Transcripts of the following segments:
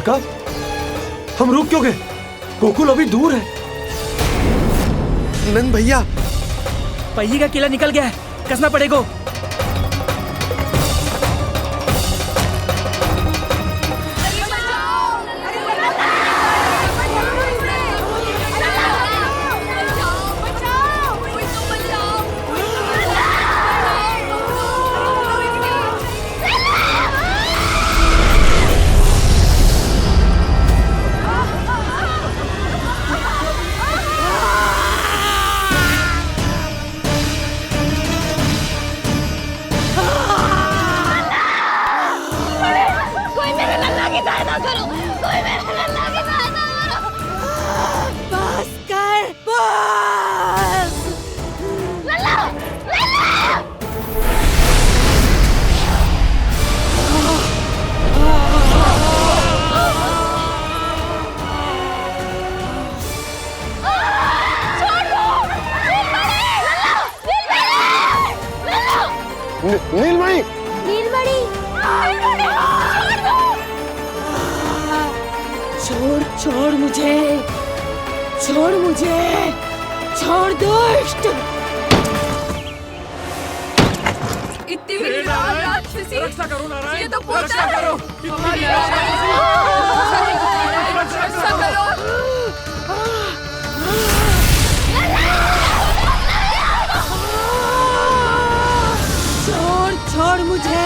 काका, हम रुक क्यों गए? गोकुल अभी दूर है। नंद भैया, पहिए का किला निकल गया है, कसना पड़ेगा। नीलमणि, नीलमणि, छोड़ छोड़ मुझे, छोड़ मुझे, छोड़ दुष्ट। इतनी भी राक्षसी, रक्षा करो नारायण, ये तो पूजा रक्षा है। करो। रक्षा करो। छोड़ छोड़ मुझे।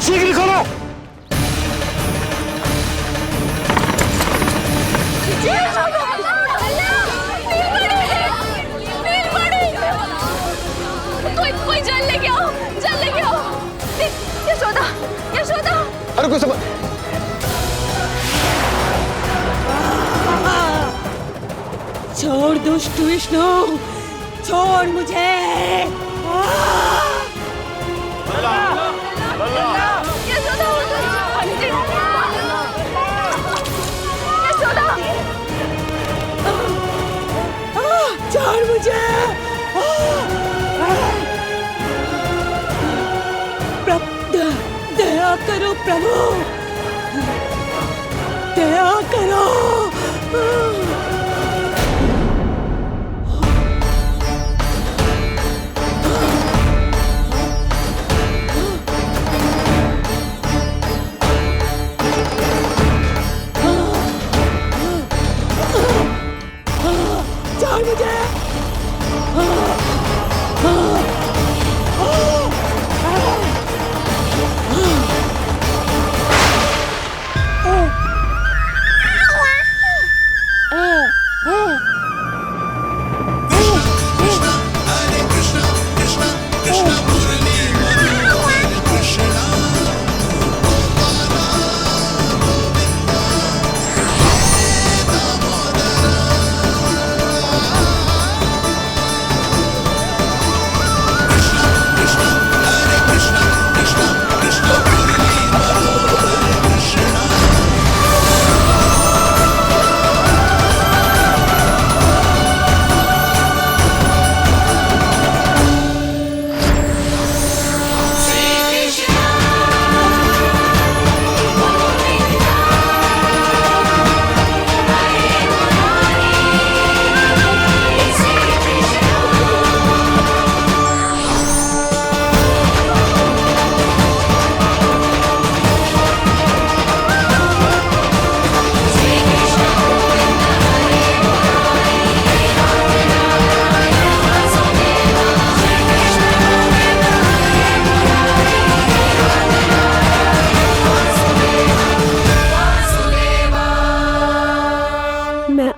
शीघ्र करो। कोई जल लेके आओ, जल लेके आओ। यशोदा, यशोदा। अरे कोई समझ। छोड़ दुष्ट विष्णु, छोड़ मुझे। छोड़ मुझे। दया करो प्रभु, दया करो। छोड़ मुझे।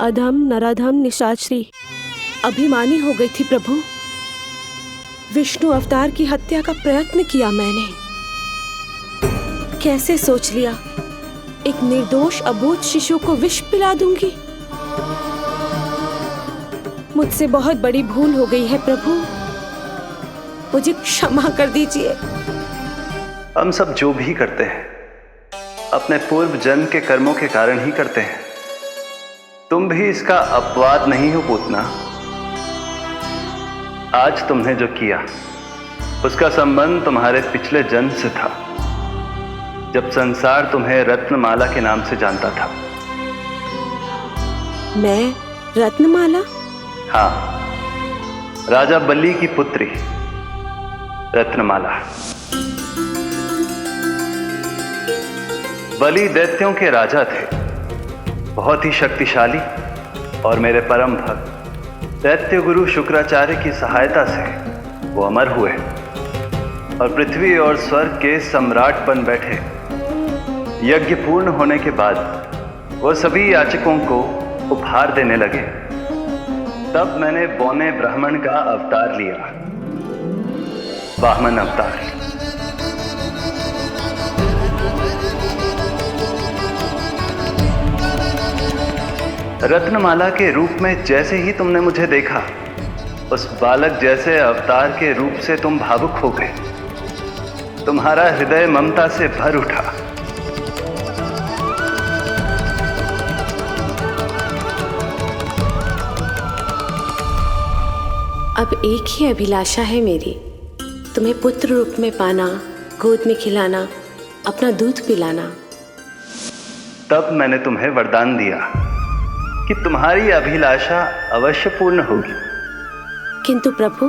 अधम नराधम निशाचरी अभिमानी हो गई थी प्रभु। विष्णु अवतार की हत्या का प्रयत्न किया मैंने, कैसे सोच लिया एक निर्दोष अबोध शिशु को विष पिला दूंगी? मुझसे बहुत बड़ी भूल हो गई है प्रभु, मुझे क्षमा कर दीजिए। हम सब जो भी करते हैं अपने पूर्व जन्म के कर्मों के कारण ही करते हैं। तुम भी इसका अपवाद नहीं हो पूतना। आज तुमने जो किया उसका संबंध तुम्हारे पिछले जन्म से था, जब संसार तुम्हें रत्नमाला के नाम से जानता था। मैं रत्नमाला? हाँ, राजा बलि की पुत्री रत्नमाला। बलि दैत्यों के राजा थे, बहुत ही शक्तिशाली, और मेरे परम भक्त दैत्य गुरु शुक्राचार्य की सहायता से वो अमर हुए और पृथ्वी और स्वर्ग के सम्राट बन बैठे। यज्ञ पूर्ण होने के बाद वो सभी याचकों को उपहार देने लगे। तब मैंने बौने ब्राह्मण का अवतार लिया, वामन अवतार। रत्नमाला के रूप में जैसे ही तुमने मुझे देखा, उस बालक जैसे अवतार के रूप से तुम भावुक हो गए। तुम्हारा हृदय ममता से भर उठा। अब एक ही अभिलाषा है मेरी, तुम्हें पुत्र रूप में पाना, गोद में खिलाना, अपना दूध पिलाना। तब मैंने तुम्हें वरदान दिया कि तुम्हारी अभिलाषा अवश्य पूर्ण होगी। किंतु प्रभु,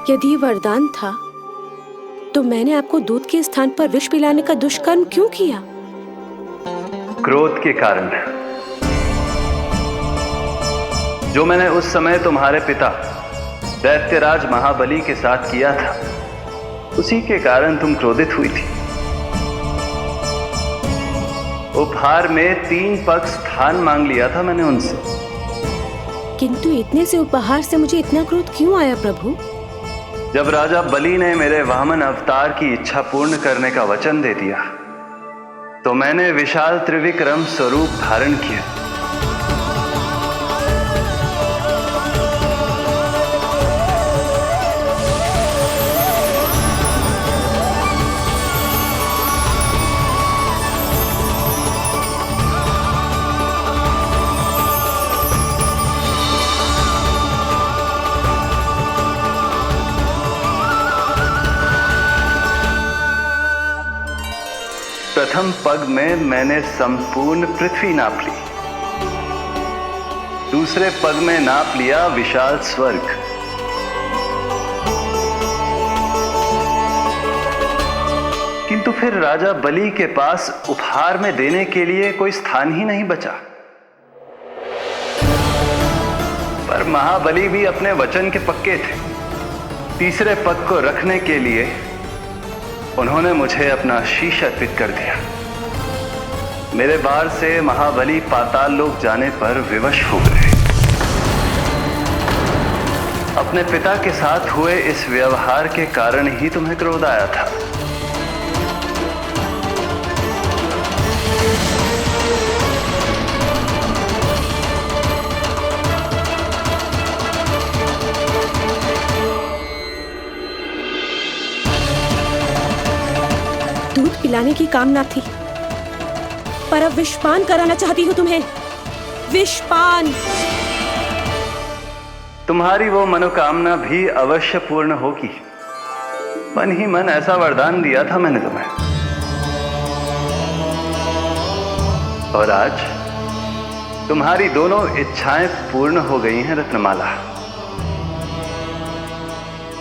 यदि वरदान था तो मैंने आपको दूध के स्थान पर विष पिलाने का दुष्कर्म क्यों किया? क्रोध के कारण, जो मैंने उस समय तुम्हारे पिता दैत्यराज महाबली के साथ किया था, उसी के कारण तुम क्रोधित हुई थी। उपहार में 3 पग स्थान मांग लिया था मैंने उनसे। किंतु इतने से उपहार से मुझे इतना क्रोध क्यों आया प्रभु? जब राजा बलि ने मेरे वामन अवतार की इच्छा पूर्ण करने का वचन दे दिया, तो मैंने विशाल त्रिविक्रम स्वरूप धारण किया। प्रथम पग में मैंने संपूर्ण पृथ्वी नाप ली, दूसरे पग में नाप लिया विशाल स्वर्ग, किंतु फिर राजा बलि के पास उपहार में देने के लिए कोई स्थान ही नहीं बचा। पर महाबली भी अपने वचन के पक्के थे। तीसरे पग को रखने के लिए उन्होंने मुझे अपना शीश अर्पित कर दिया। मेरे बार से महाबली पाताल लोक जाने पर विवश हो गए। अपने पिता के साथ हुए इस व्यवहार के कारण ही तुम्हें क्रोध आया था। दूध पिलाने की कामना थी, पर अब विषपान कराना चाहती हूँ तुम्हें। विषपान। तुम्हारी वो मनोकामना भी अवश्य पूर्ण होगी। मन ही मन ऐसा वरदान दिया था मैंने तुम्हें। और आज तुम्हारी दोनों इच्छाएं पूर्ण हो गई हैं रत्नमाला।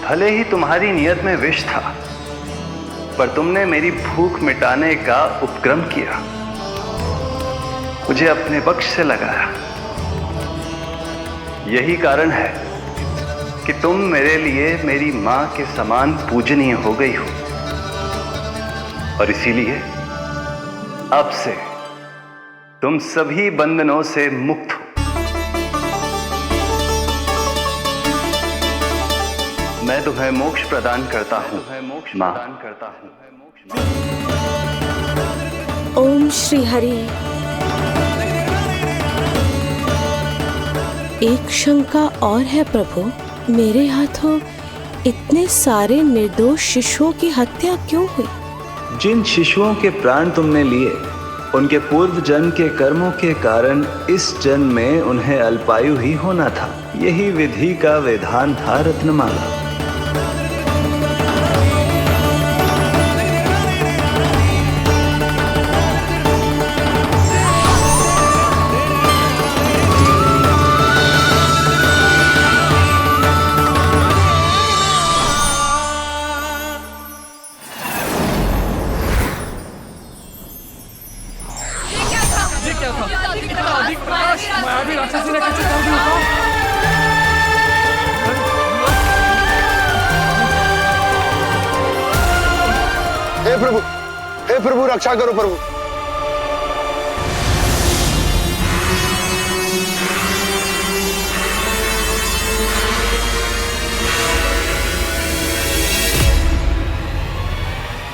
भले ही तुम्हारी नियत में विष था, पर तुमने मेरी भूख मिटाने का उपक्रम किया, मुझे अपने पक्ष से लगाया। यही कारण है कि तुम मेरे लिए मेरी मां के समान पूजनीय हो गई हो। और इसीलिए अब से तुम सभी बंधनों से मुक्त हो। मैं तुम्हें मोक्ष प्रदान करता हूं, मां। ओम श्री हरि। एक शंका और है प्रभु, मेरे हाथों इतने सारे निर्दोष शिशुओं की हत्या क्यों हुई? जिन शिशुओं के प्राण तुमने लिए, उनके पूर्व जन्म के कर्मों के कारण इस जन्म में उन्हें अल्पायु ही होना था। यही विधि का विधान था रत्नमाला। हे प्रभु रक्षा करो प्रभु।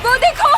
वो देखो,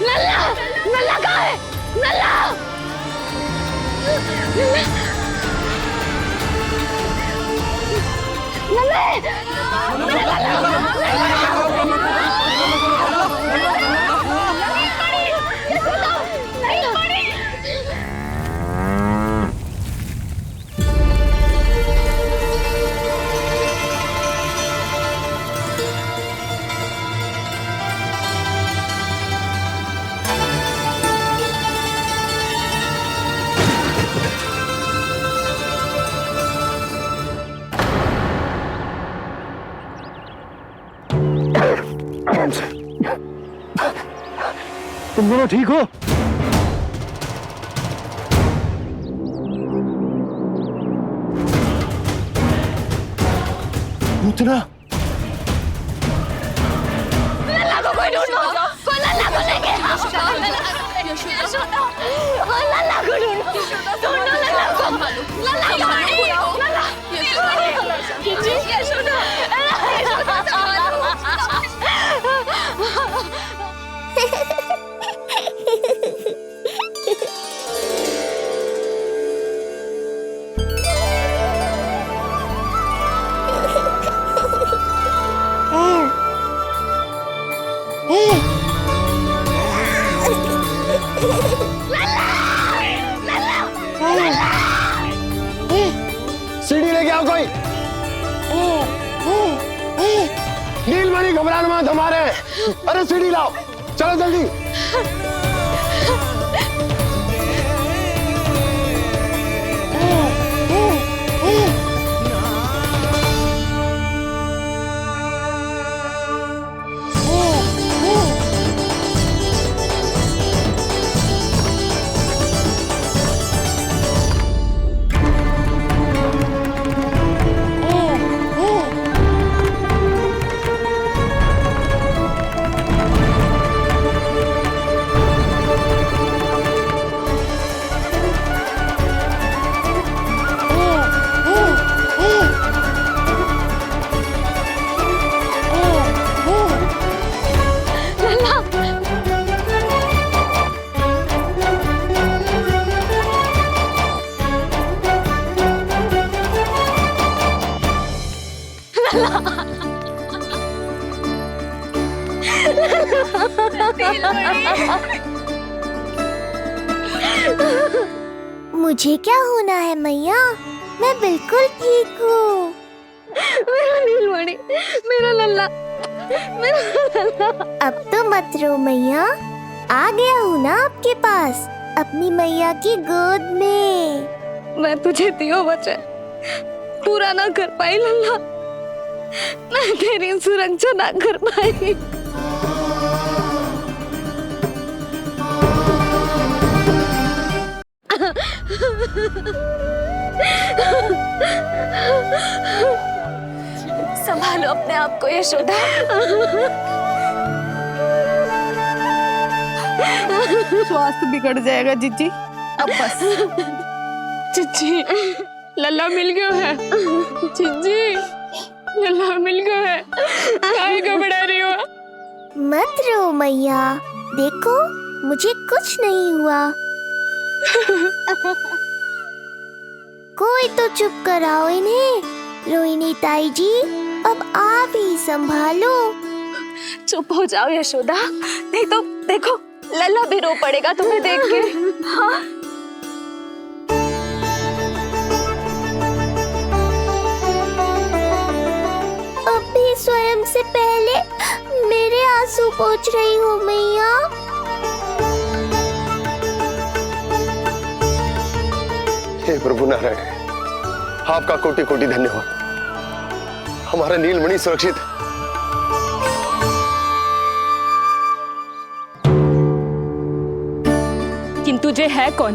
नल्ला कहाँ है? नल्ला, तुम दोनों ठीक हो? पूतना नल्ला को कोई ढूंढो, कोई नल्ला को लेके आओ। यशोदा, नल्ला को ढूंढो, ढूंढो नल्ला को। नल्ला कहाँ है? नल्ला, यशोदा, सीढ़ी लेके आओ कोई। नीलमणि घबराना मत, हमारे। अरे सीढ़ी लाओ, चलो जल्दी। मुझे क्या होना है मैया, मैं बिल्कुल ठीक हूँ। मेरा नीलमणि, मेरा लल्ला, मेरा लल्ला। अब तो मत रो मैया, आ गया हूँ ना आपके पास, अपनी मैया की गोद में। मैं तुझे दियो वचन पूरा ना कर पाई लल्ला, मैं तेरी सुरक्षा ना कर पाई। संभालो अपने आप को यशोदा। स्वास्थ्य बिगड़ जाएगा जीजी, अब बस। जीजी लल्ला मिल गया है, जीजी लल्ला मिल गया है, काहे घबरा रही हो? मत रो मैया, देखो मुझे कुछ नहीं हुआ। कोई तो चुप कराओ इन्हें। रोहिणी ताई जी, अब आप ही संभालो। चुप हो जाओ यशोदा, नहीं तो देखो लल्ला भी रो पड़ेगा तुम्हें देख के। हाँ? अब भी स्वयं से पहले मेरे आंसू पोंछ रही हो मैया। हे प्रभु नारायण, आपका कोटि कोटि धन्यवाद। हमारा नीलमणि सुरक्षित है। किंतु जे है कौन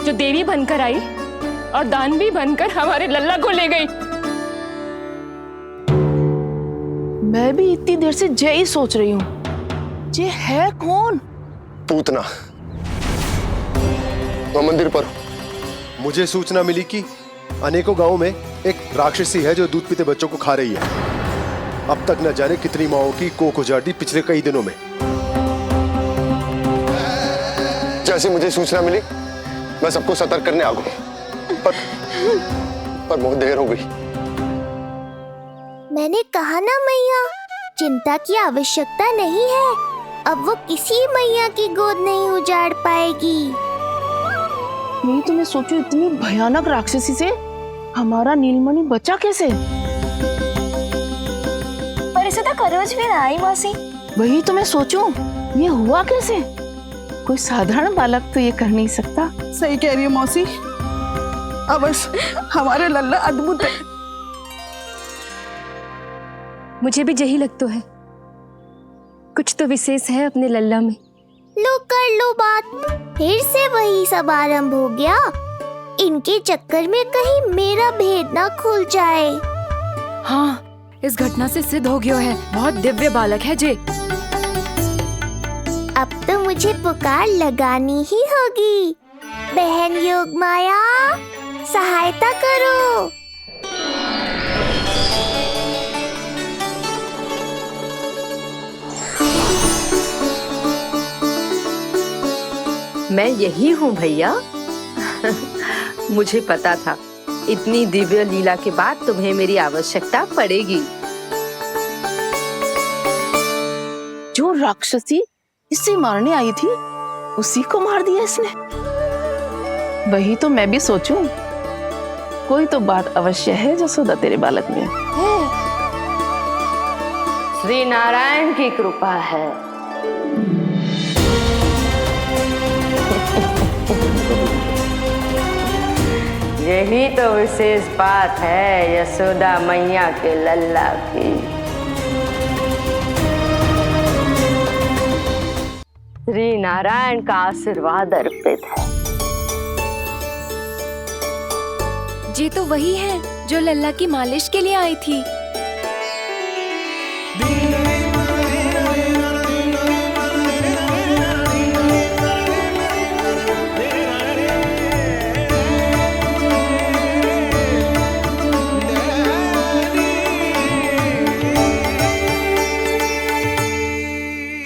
जो देवी बनकर आई और दानवी बनकर हमारे लल्ला को ले गई? मैं भी इतनी देर से जय ही सोच रही हूँ, जे है कौन? पूतना वह मंदिर पर। मुझे सूचना मिली कि अनेकों गांवों में एक राक्षसी है जो दूध पीते बच्चों को खा रही है। अब तक न जाने कितनी माओं की कोख उजाड़ दी पिछले कई दिनों में। जैसे मुझे सूचना मिली मैं सबको सतर्क करने आ गया, पर बहुत देर हो गई। मैंने कहा ना मैया, चिंता की आवश्यकता नहीं है। अब वो किसी मैया की गोद नहीं उजाड़ पाएगी। नहीं तो मैं सोचूं, इतनी भयानक राक्षसी से हमारा नीलमणि बचा कैसे? पर इसे तो करोज भी ना आई मौसी। वही तो मैं सोचूं, ये हुआ कैसे? कोई साधारण बालक तो ये कर नहीं सकता। सही कह रही है मौसी, अवश्य हमारे लल्ला अद्भुत है। मुझे भी यही लगता है, कुछ तो विशेष है अपने लल्ला में। लो कर लो बात, फिर से वही सब आरंभ हो गया। इनके चक्कर में कहीं मेरा भेद ना खुल जाए। हाँ, इस घटना से सिद्ध हो गया है, बहुत दिव्य बालक है जे। अब तो मुझे पुकार लगानी ही होगी। बहन योगमाया, सहायता करो। मैं यही हूँ भैया। मुझे पता था इतनी दिव्य लीला के बाद तुम्हें मेरी आवश्यकता पड़ेगी। जो राक्षसी इसे मारने आई थी, उसी को मार दिया इसने। वही तो मैं भी सोचूं, कोई तो बात अवश्य है जसोदा तेरे बालक में। श्री नारायण की कृपा है। यही तो विशेष बात है यशोदा मैया के लल्ला की। श्री नारायण का आशीर्वाद अर्पित है। जी तो वही है जो लल्ला की मालिश के लिए आई थी।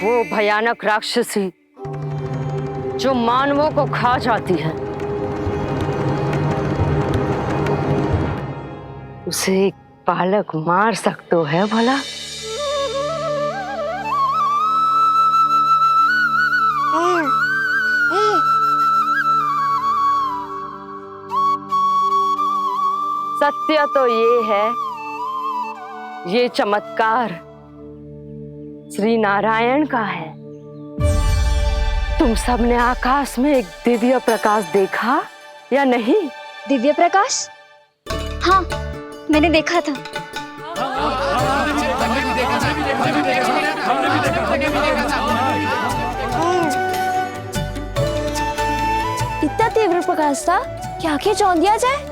वो भयानक राक्षसी जो मानवों को खा जाती है, उसे एक बालक मार सकते है भला? सत्य तो ये है, ये चमत्कार श्री नारायण का है। तुम सबने आकाश में एक दिव्य प्रकाश देखा या नहीं? दिव्य प्रकाश? हाँ, मैंने देखा था। इतना तीव्र प्रकाश था कि आंखें चौंधिया जाए।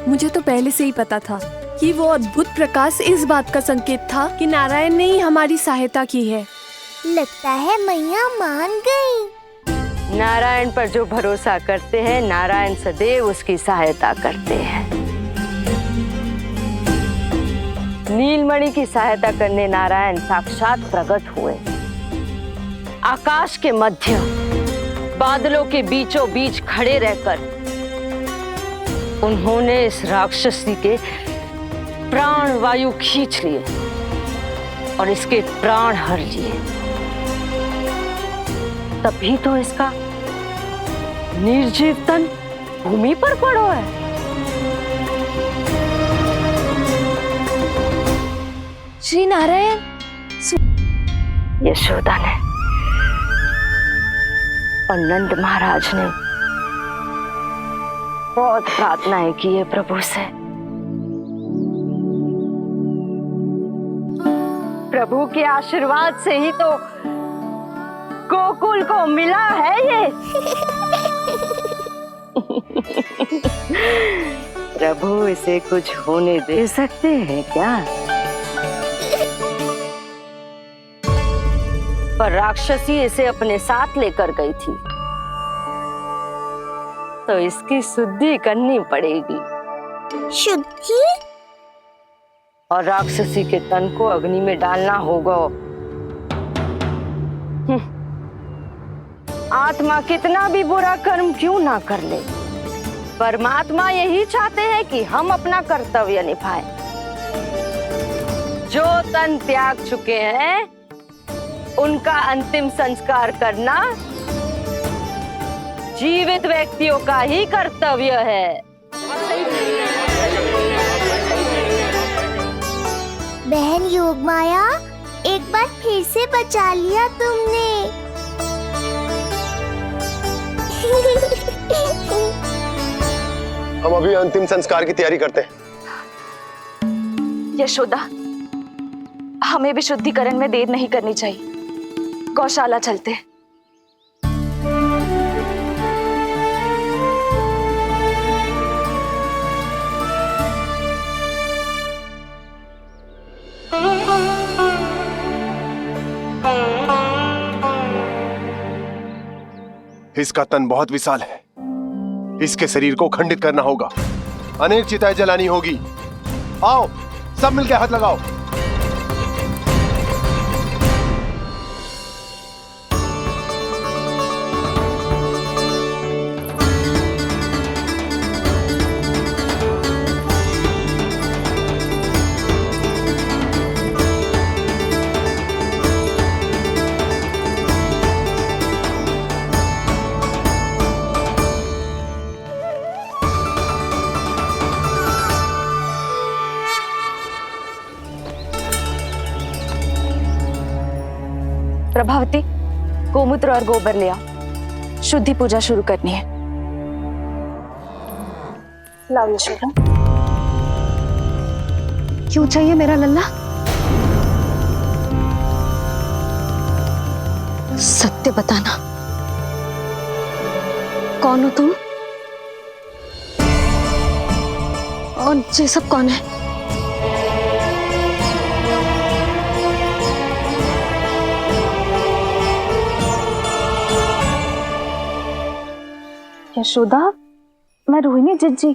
मुझे तो पहले से ही पता था कि वो अद्भुत प्रकाश इस बात का संकेत था कि नारायण ने ही हमारी सहायता की है। लगता है मैया मान गई। नारायण पर जो भरोसा करते हैं, नारायण सदैव उसकी सहायता करते हैं। नीलमणि की सहायता करने नारायण साक्षात प्रकट हुए। आकाश के मध्य बादलों के बीचों बीच खड़े रहकर उन्होंने इस राक्षसी के प्राण वायु खींच लिए और इसके प्राण हर लिए। तभी तो इसका निर्जीव तन भूमि पर पड़ो है। श्री नारायण। यशोदा ने और नंद महाराज ने बहुत प्रार्थनाएं की है प्रभु से। प्रभु के आशीर्वाद से ही तो गोकुल को मिला है ये। प्रभु इसे कुछ होने दे सकते हैं क्या? पर राक्षसी इसे अपने साथ लेकर गई थी, तो इसकी शुद्धि करनी पड़ेगी। शुद्धि? और राक्षसी के तन को अग्नि में डालना होगा। आत्मा कितना भी बुरा कर्म क्यों ना कर ले, परमात्मा यही चाहते हैं कि हम अपना कर्तव्य निभाएं। जो तन त्याग चुके हैं उनका अंतिम संस्कार करना जीवित व्यक्तियों का ही कर्तव्य है। बहन योगमाया, एक बार फिर से बचा लिया तुमने। हम अभी अंतिम संस्कार की तैयारी करते हैं। यशोदा, हमें भी शुद्धिकरण में देर नहीं करनी चाहिए। गौशाला चलते हैं। इसका तन बहुत विशाल है, इसके शरीर को खंडित करना होगा, अनेक चिताएं जलानी होगी। आओ सब मिलकर हाथ लगाओ। प्रभावती, गोमूत्र और गोबर ले आओ। शुद्धि पूजा शुरू करनी है। लाओ यशोदा। क्यों चाहिए मेरा लल्ला? सत्य बताना, कौन हो तुम और ये सब कौन है? यशोदा, मैं रोहिणी जिज्जी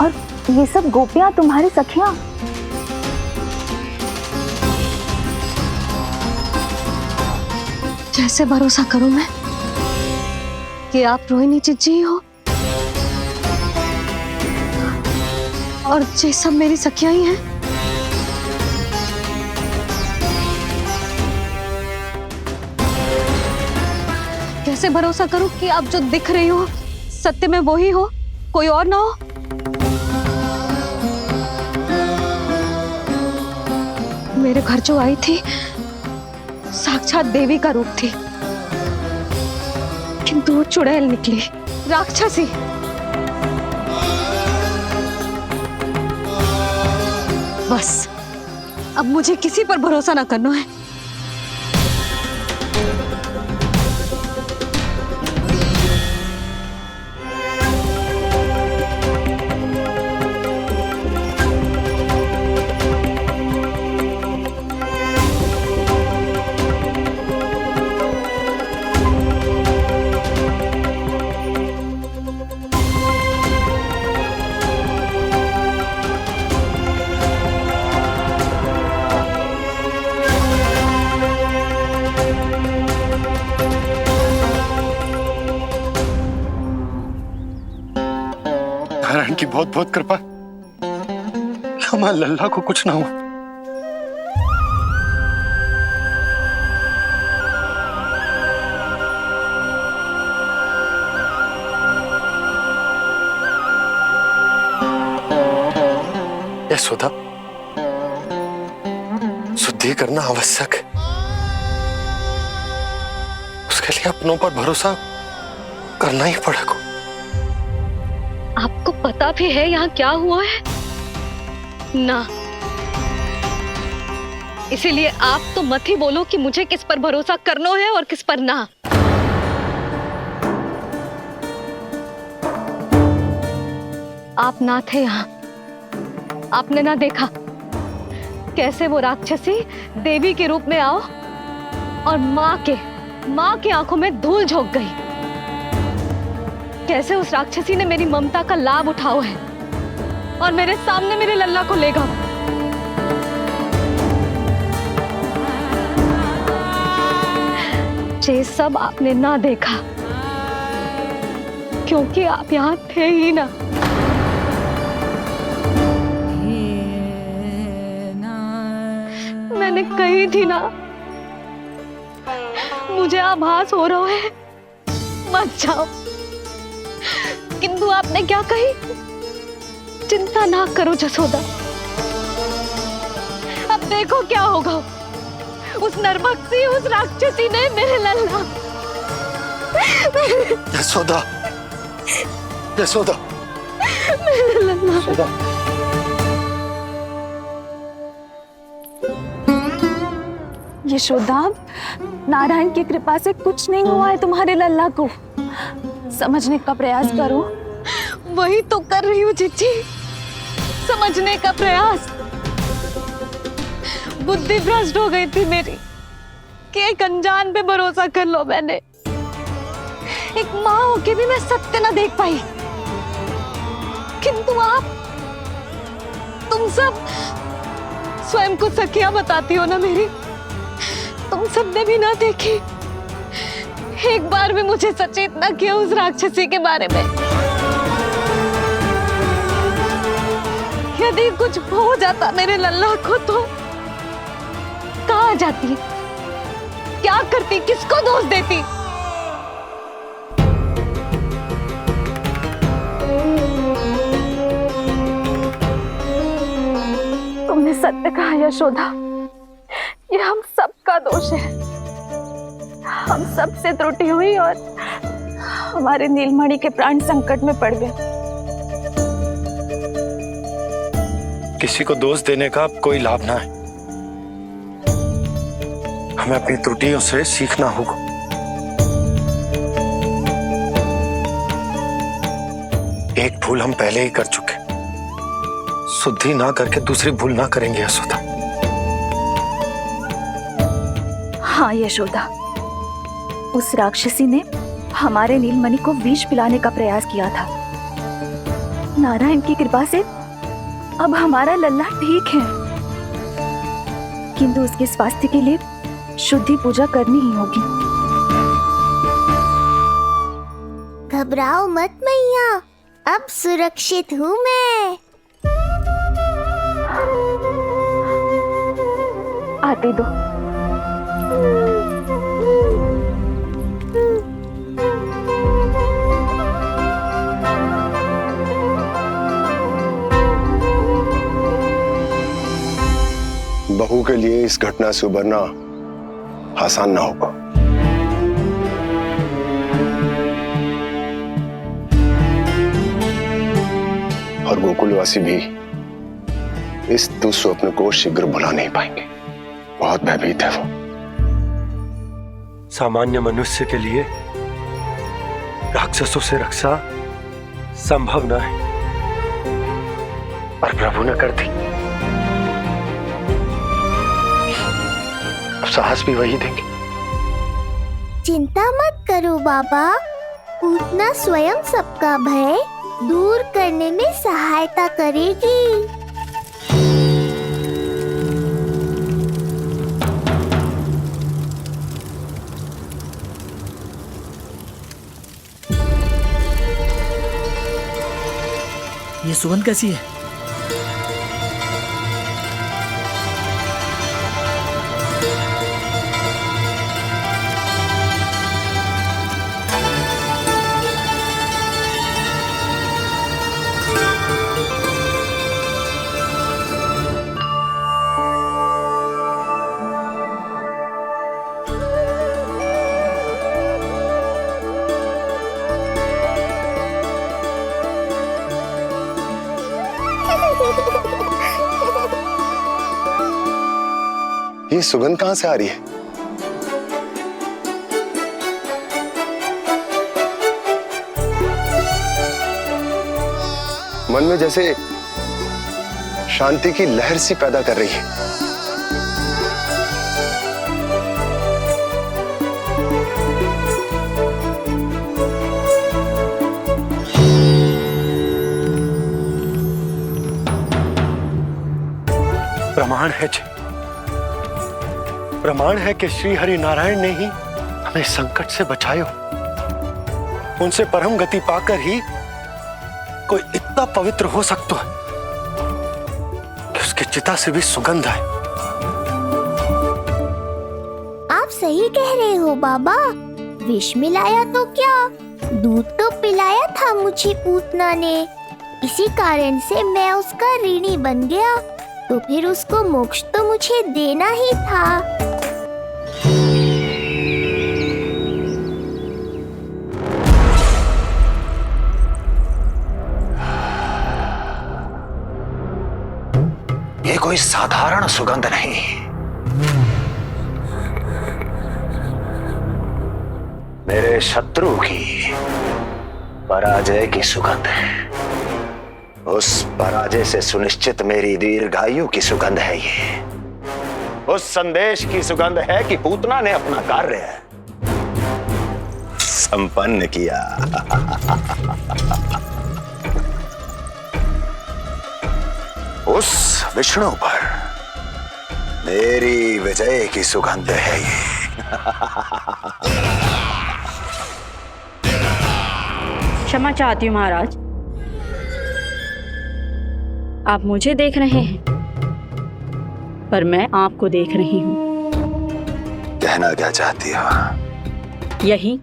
और ये सब गोपियां तुम्हारी सखियां। कैसे भरोसा करूं मैं कि आप रोहिणी जिज्जी ही हो और ये सब मेरी सखियां ही हैं? कैसे भरोसा करूं कि आप जो दिख रही हो सत्य में वो ही हो, कोई और ना हो? मेरे घर जो आई थी साक्षात देवी का रूप थी, किंतु वो चुड़ैल निकली, राक्षसी। बस अब मुझे किसी पर भरोसा ना करना है। नारायण की बहुत बहुत कृपा, हमारे लल्ला को कुछ ना हुआ। यशोदा, शुद्धि करना आवश्यक है, उसके लिए अपनों पर भरोसा करना ही पड़ेगा। आपको पता भी है यहाँ क्या हुआ है ना, इसीलिए आप तो मत ही बोलो कि मुझे किस पर भरोसा करना है और किस पर ना। आप ना थे यहाँ, आपने ना देखा कैसे वो राक्षसी देवी के रूप में आओ और माँ के आंखों में धूल झोंक गई। कैसे उस राक्षसी ने मेरी ममता का लाभ उठाओ है और मेरे सामने मेरे लल्ला को ले गया। ये सब आपने ना देखा क्योंकि आप यहाँ थे ही ना। मैंने कही थी ना, मुझे आभास हो रहा है, मत जाओ, किंतु आपने क्या कही? चिंता ना करो जसोदा, अब देखो क्या होगा। उस नरभक्षी, उस राक्षसी ने मेरे लल्ला। यशोदा, यशोदा, मेरे लल्ला। यशोदा। यशोदा, नारायण की कृपा से कुछ नहीं हुआ है तुम्हारे लल्ला को, समझने का प्रयास करो। वही तो कर रही हूँ जीजी, समझने का प्रयास। बुद्धि भ्रष्ट हो गई थी मेरी कि एक अनजान पे भरोसा कर लो मैंने। एक माँ होके भी मैं सत्य ना देख पाई, किंतु आप, तुम सब स्वयं को सखिया बताती हो ना मेरी, तुम सबने भी ना देखी, एक बार भी मुझे सचेत ना किया उस राक्षसी के बारे में। यदि कुछ हो जाता मेरे लल्ला को तो कहाँ जाती, क्या करती, किसको दोष देती? तुमने सत्य कहा यशोदा, ये हम सबका दोष है, हम सबसे त्रुटि हुई और हमारे नीलमणि के प्राण संकट में पड़ गए। किसी को दोष देने का कोई लाभ ना है, हमें अपनी त्रुटियों से सीखना होगा। एक भूल हम पहले ही कर चुके, शुद्धि ना करके दूसरी भूल ना करेंगे यशोदा। हाँ यशोदा, उस राक्षसी ने हमारे नीलमणि को विष पिलाने का प्रयास किया था। नारायण की कृपा से अब हमारा लल्ला ठीक है, किंतु उसके स्वास्थ्य के लिए शुद्धि पूजा करनी ही होगी। घबराओ मत मैया, अब सुरक्षित हूँ मैं। आते दो। बहू के लिए इस घटना से उबरना आसान ना होगा। और गोकुलवासी भी इस दुस्वप्न को शीघ्र भुला नहीं पाएंगे। बहुत भयभीत है वो। सामान्य मनुष्य के लिए राक्षसों से रक्षा संभव न है, पर प्रभु ने कर दी। अब साहस भी वही देंगे। चिंता मत करो बाबा, पूतना स्वयं सबका भय दूर करने में सहायता करेगी। ये सुगंध कैसी है? ये सुगंध कहां से आ रही है? मन में जैसे शांति की लहर सी पैदा कर रही है। प्रमाण है जी, प्रमाण है कि श्री हरि नारायण ने ही हमें संकट से बचाए हो। उनसे परम गति पाकर ही कोई इतना पवित्र हो सकता है कि उसकी चिता से भी सुगंध है। आप सही कह रहे हो बाबा, विष मिलाया तो क्या, दूध तो पिलाया था मुझे पूतना ने। इसी कारण से मैं उसका ऋणी बन गया, तो फिर उसको मोक्ष तो मुझे देना ही था। ये कोई साधारण सुगंध नहीं, मेरे शत्रु की पराजय की सुगंध है। उस पराजय से सुनिश्चित मेरी दीर्घायु की सुगंध है ये। उस संदेश की सुगंध है कि पूतना ने अपना कार्य संपन्न किया। उस विष्णु पर मेरी विजय की सुगंध है ये। क्षमा चाहती हूँ महाराज, आप मुझे देख रहे हैं पर मैं आपको देख रही हूँ। कहना क्या चाहती हो? यही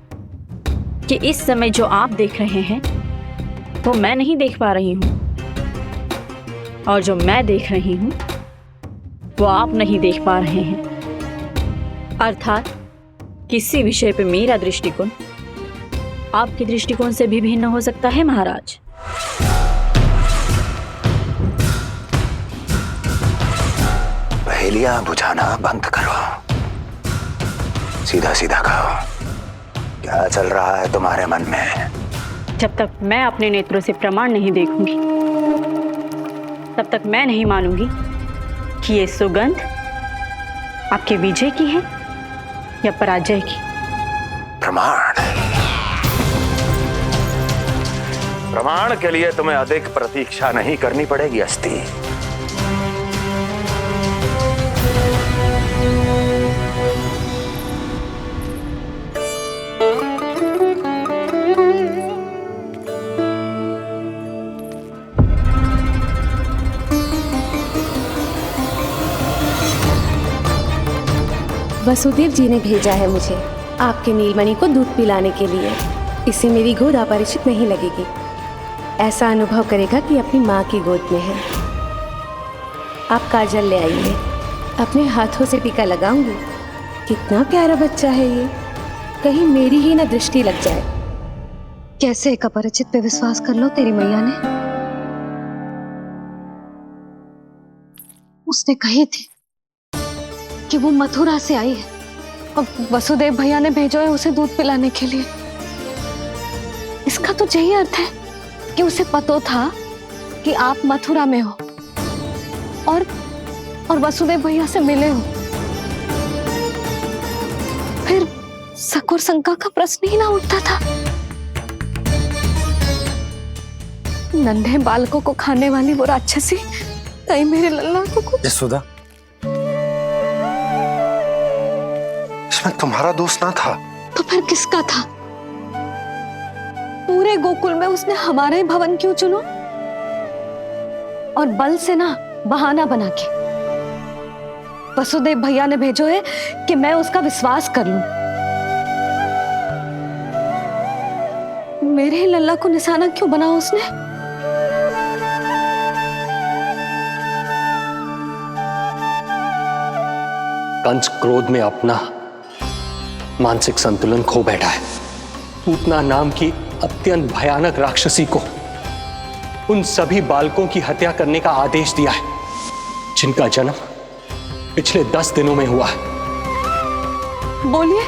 कि इस समय जो आप देख रहे हैं वो मैं नहीं देख पा रही हूँ, और जो मैं देख रही हूँ वो आप नहीं देख पा रहे हैं। अर्थात किसी विषय पे मेरा दृष्टिकोण आपके दृष्टिकोण से भी भिन्न हो सकता है महाराज। पहेलियां बुझाना बंद करो, सीधा सीधा कहो, क्या चल रहा है तुम्हारे मन में? जब तक मैं अपने नेत्रों से प्रमाण नहीं देखूंगी तब तक मैं नहीं मानूंगी कि ये सुगंध आपके विजय की है या पराजय की। प्रमाण? प्रमाण के लिए तुम्हें अधिक प्रतीक्षा नहीं करनी पड़ेगी अस्ति। वसुदेव जी ने भेजा है मुझे आपके नीलमणि को दूध पिलाने के लिए। इससे मेरी गोद अपरिचित नहीं लगेगी, ऐसा अनुभव करेगा कि अपनी माँ की गोद में है। आप काजल ले आइए। अपने हाथों से टीका लगाऊंगी। कितना प्यारा बच्चा है ये, कहीं मेरी ही ना दृष्टि लग जाए। कैसे एक अपरिचित पे विश्वास कर लो तेरी मैया ने? उसने कही थी कि वो मथुरा से आई है और वसुदेव भैया ने भेजा है उसे दूध पिलाने के लिए। इसका तो यही अर्थ है कि उसे पता था कि आप मथुरा में हो और वसुदेव भैया से मिले हो। फिर शक और शंका का प्रश्न ही ना उठता था। नन्हे बालकों को खाने वाली वो राक्षसी कहीं मेरे लल्ला को कुछ। यशोदा, इसमें तुम्हारा दोष ना था। तो फिर किसका था? पूरे गोकुल में उसने हमारा ही भवन क्यों चुना? और बल से ना बहाना बना के वसुदेव भैया ने भेजो है कि मैं उसका विश्वास कर लूं। मेरे ही लल्ला को निशाना क्यों बना उसने? कंस क्रोध में अपना मानसिक संतुलन खो बैठा है। पूतना नाम की अत्यंत भयानक राक्षसी को उन सभी बालकों की हत्या करने का आदेश दिया है जिनका जन्म पिछले 10 दिनों में हुआ है। बोलिए,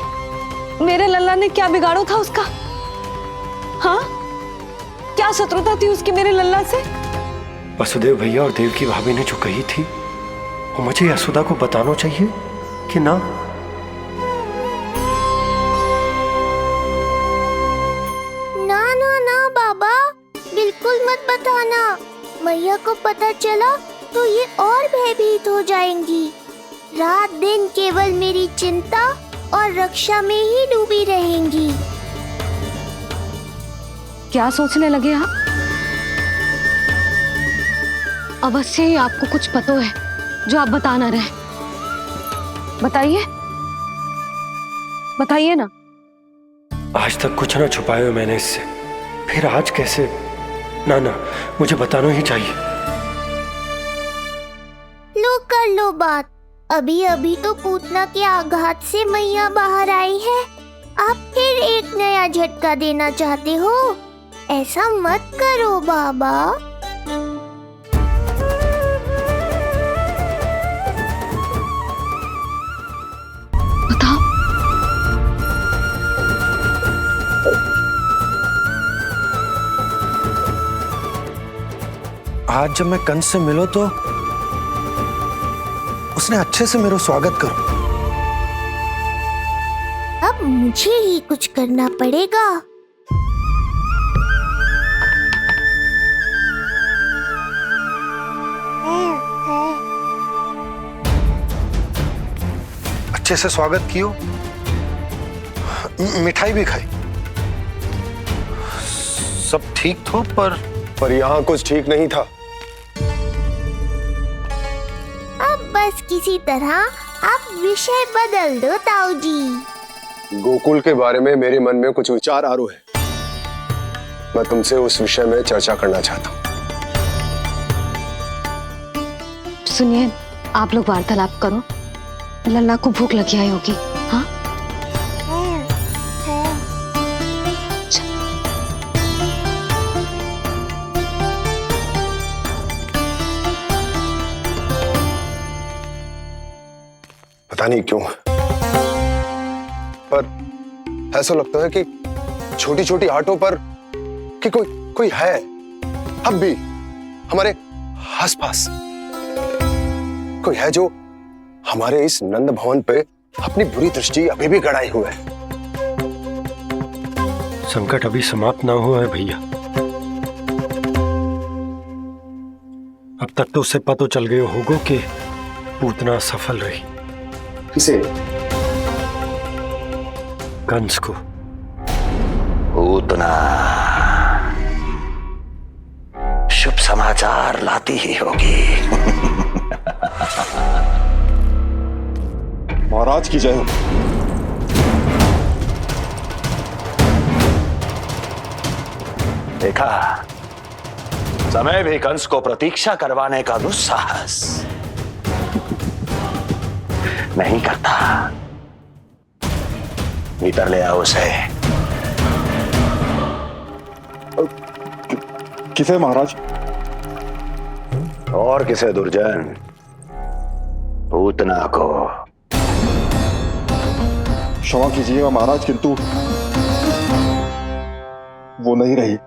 मेरे लल्ला ने क्या बिगाड़ो था उसका? हाँ, क्या शत्रुता थी उसकी मेरे लल्ला से? वसुदेव भैया और देवकी भाभी ने जो कही थी वो मुझे यशोदा को बताना चाहिए कि ना? ना ना ना बाबा, बिल्कुल मत बताना। मैया को पता चला तो ये और भयभीत हो जाएंगी। रात दिन केवल मेरी चिंता और रक्षा में ही डूबी रहेंगी। क्या सोचने लगे आप? अवश्य ही आपको कुछ पता है जो आप बता ना रहे। बताइए, बताइए ना। आज तक कुछ ना छुपाया मैंने इससे, फिर आज कैसे? ना ना, मुझे बताना ही चाहिए। लो कर लो बात। अभी अभी तो पूतना के आघात से मैया बाहर आई है, आप फिर एक नया झटका देना चाहते हो? ऐसा मत करो बाबा। बताओ। आज जब मैं कंस से मिलो तो उसने अच्छे से मेरा स्वागत करो। अब मुझे ही कुछ करना पड़ेगा। अच्छे से स्वागत कियो, मिठाई भी खाई, सब ठीक तो, पर यहाँ कुछ ठीक नहीं था। अब बस किसी तरह आप विषय बदल दो ताऊ जी। गोकुल के बारे में मेरे मन में कुछ विचार आ रहे हैं। मैं तुमसे उस विषय में चर्चा करना चाहता हूँ। सुनिए, आप लोग वार्तालाप करो। लल्ला को भूख लगी आई होगी। हाँ, पता नहीं क्यों, पर ऐसा लगता है कि छोटी छोटी आटों पर कि कोई है अब भी हमारे आसपास। कोई है जो हमारे इस नंद भवन पे अपनी बुरी दृष्टि अभी भी गड़ाए हुए है। संकट अभी समाप्त ना हुआ है भैया। अब तक तो उसे पता चल गया होगा कि पूतना सफल रही। किसे? कंस को। पूतना शुभ समाचार लाती ही होगी। महाराज की जय हो। देखा, समय भी कंस को प्रतीक्षा करवाने का दुस्साहस। नहीं करता। भीतर ले आओ उसे। किसे महाराज? और किसे दुर्जन? पूतना को। क्षमा कीजिएगा महाराज, किंतु वो नहीं रही।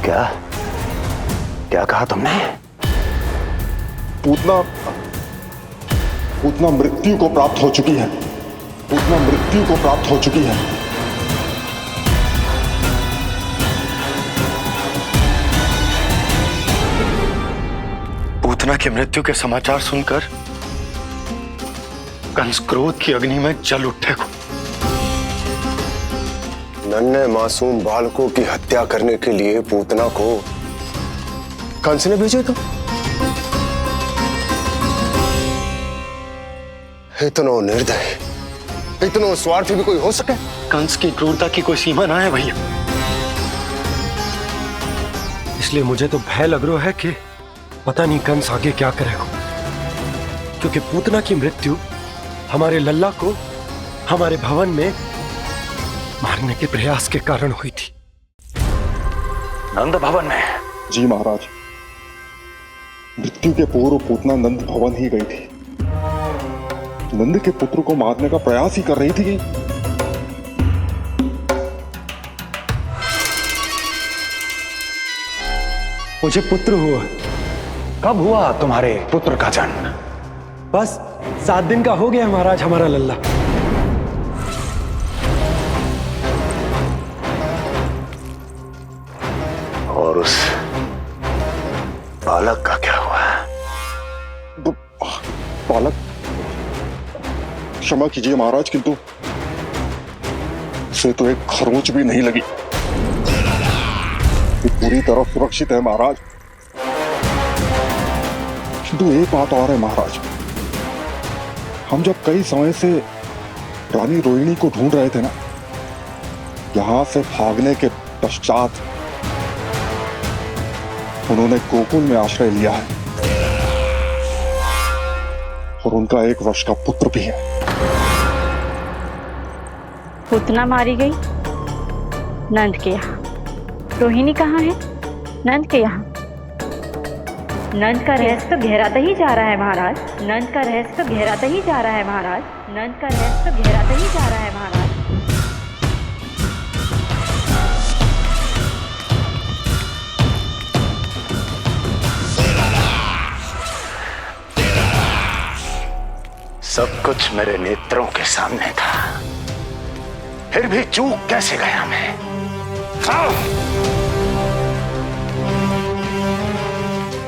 क्या क्या कहा तुमने? पूतना मृत्यु को प्राप्त हो चुकी है। पूतना मृत्यु को प्राप्त हो चुकी है। पूतना की मृत्यु के समाचार सुनकर कंस क्रोध की अग्नि में जल उठे को। नन्हे मासूम बालकों की हत्या करने के लिए पूतना को कंस ने भेजे तो इतना निर्दय, इतना स्वार्थी भी कोई हो सके? कंस की क्रूरता की कोई सीमा ना है भैया। इसलिए मुझे तो भय लग रहा है कि पता नहीं कंस आगे क्या करेगा, क्योंकि पूतना की मृत्यु हमारे लल्ला को हमारे भवन में मारने के प्रयास के कारण हुई थी। नंद भवन में? जी महाराज, मृत्यु के पूर्व पूतना नंद भवन ही गई थी। नंद के पुत्र को मारने का प्रयास ही कर रही थी। मुझे पुत्र हुआ। कब हुआ तुम्हारे पुत्र का जन्म? बस 7 दिन का हो गया महाराज हमारा लल्ला। और उस बालक का क्या हुआ? बालक? क्षमा कीजिए महाराज, किंतु उसे तो एक खरोंच भी नहीं लगी। ये पूरी तरह सुरक्षित है महाराज। किंतु एक बात और है महाराज, हम जब कई समय से रानी रोहिणी को ढूंढ रहे थे ना, यहां से भागने के पश्चात उन्होंने गोकुल में आश्रय लिया है और उनका 1 वर्ष का पुत्र भी है। पूतना मारी गई नंद के यहाँ। रोहिणी कहाँ है? नंद के यहाँ। नंद का रहस्य तो गहराता ही जा रहा है महाराज। नंद का रहस्य तो गहराता ही जा रहा है महाराज। नंद का रहस्य तो गहराता ही जा रहा है महाराज। सब कुछ मेरे नेत्रों के सामने था, फिर भी चूक कैसे गया मैं?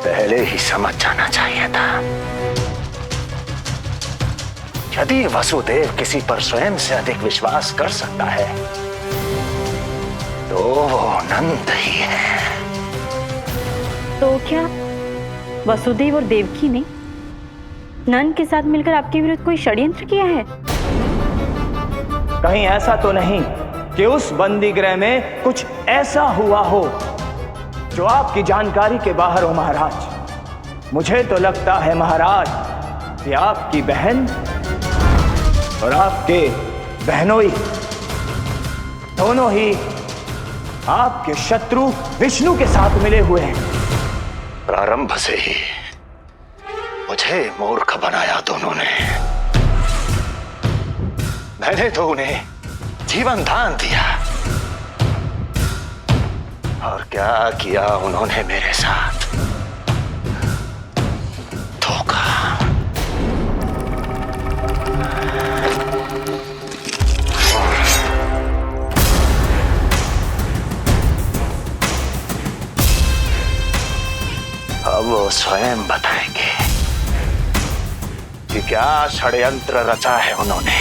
पहले ही समझ जाना चाहिए था। यदि वसुदेव किसी पर स्वयं से अधिक विश्वास कर सकता है तो वो नंद ही है। तो क्या वसुदेव और देवकी ने नंद के साथ मिलकर आपके विरुद्ध कोई षड्यंत्र किया है? कहीं ऐसा तो नहीं कि उस बंदी गृह में कुछ ऐसा हुआ हो जो आपकी जानकारी के बाहर हो महाराज। मुझे तो लगता है महाराज कि आपकी बहन और आपके बहनोई दोनों ही आपके शत्रु विष्णु के साथ मिले हुए हैं। प्रारंभ से ही मुझे मूर्ख बनाया दोनों ने। मैंने तो उन्हें जीवन दान दिया और क्या किया उन्होंने मेरे साथ? धोखा। अब वो स्वयं बताएंगे कि क्या षड्यंत्र रचा है उन्होंने।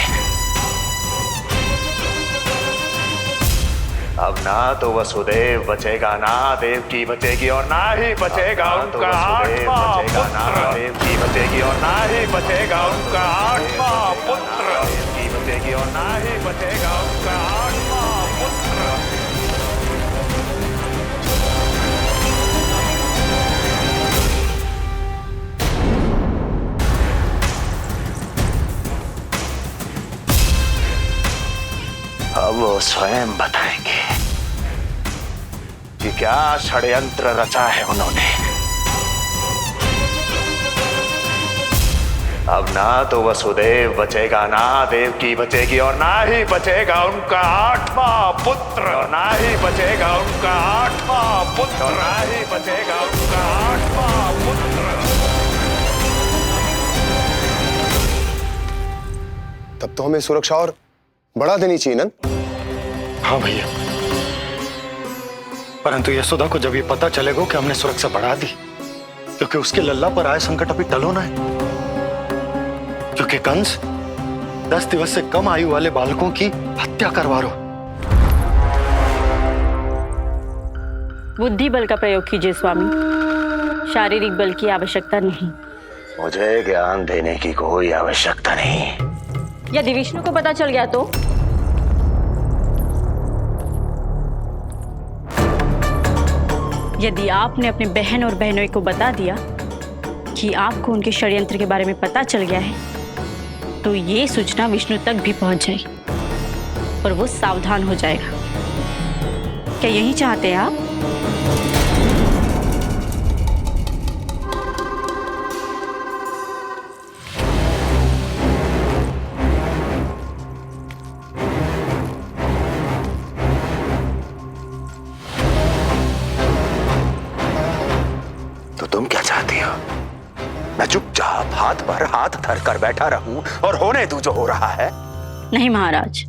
अब ना तो वसुदेव बचेगा, ना देवकी बचेगी और ना ही बचेगा उनका आठवां पुत्र। ना देवकी बचेगी और ना ही बचेगा उनका आठवां पुत्र। देवकी बचेगी और ना ही बचेगा उनका आठवां पुत्र। अब वो स्वयं बताएंगे कि क्या षड्यंत्र रचा है उन्होंने। अब ना तो वसुदेव बचेगा, ना देवकी बचेगी, और ना ही बचेगा उनका 8वां पुत्र, और ना ही बचेगा उनका 8वां पुत्र, और ना ही बचेगा उनका 8वां पुत्र। तब तो हमें सुरक्षा और बढ़ा देनी चाहिए नंद। हाँ भैया, परंतु यशोदा को जब ये पता चलेगा कि हमने सुरक्षा बढ़ा दी, क्योंकि उसके लल्ला पर आए संकट अभी टलो ना है। क्योंकि कंस 10 दिवस से कम आयु वाले बालकों की हत्या करवा रहा। बुद्धि बल का प्रयोग कीजिए स्वामी, शारीरिक बल की आवश्यकता नहीं। मुझे ज्ञान देने की कोई आवश्यकता नहीं। यदि विष्णु को पता चल गया तो? यदि आपने अपने बहन और बहनों को बता दिया कि आपको उनके षड्यंत्र के बारे में पता चल गया है, तो ये सूचना विष्णु तक भी पहुंच जाएगी और वो सावधान हो जाएगा। क्या यही चाहते हैं आप? तो तुम क्या चाहती हो? मैं चुपचाप हाथ पर हाथ धर कर बैठा रहूं और होने दूं जो हो रहा है? नहीं महाराज,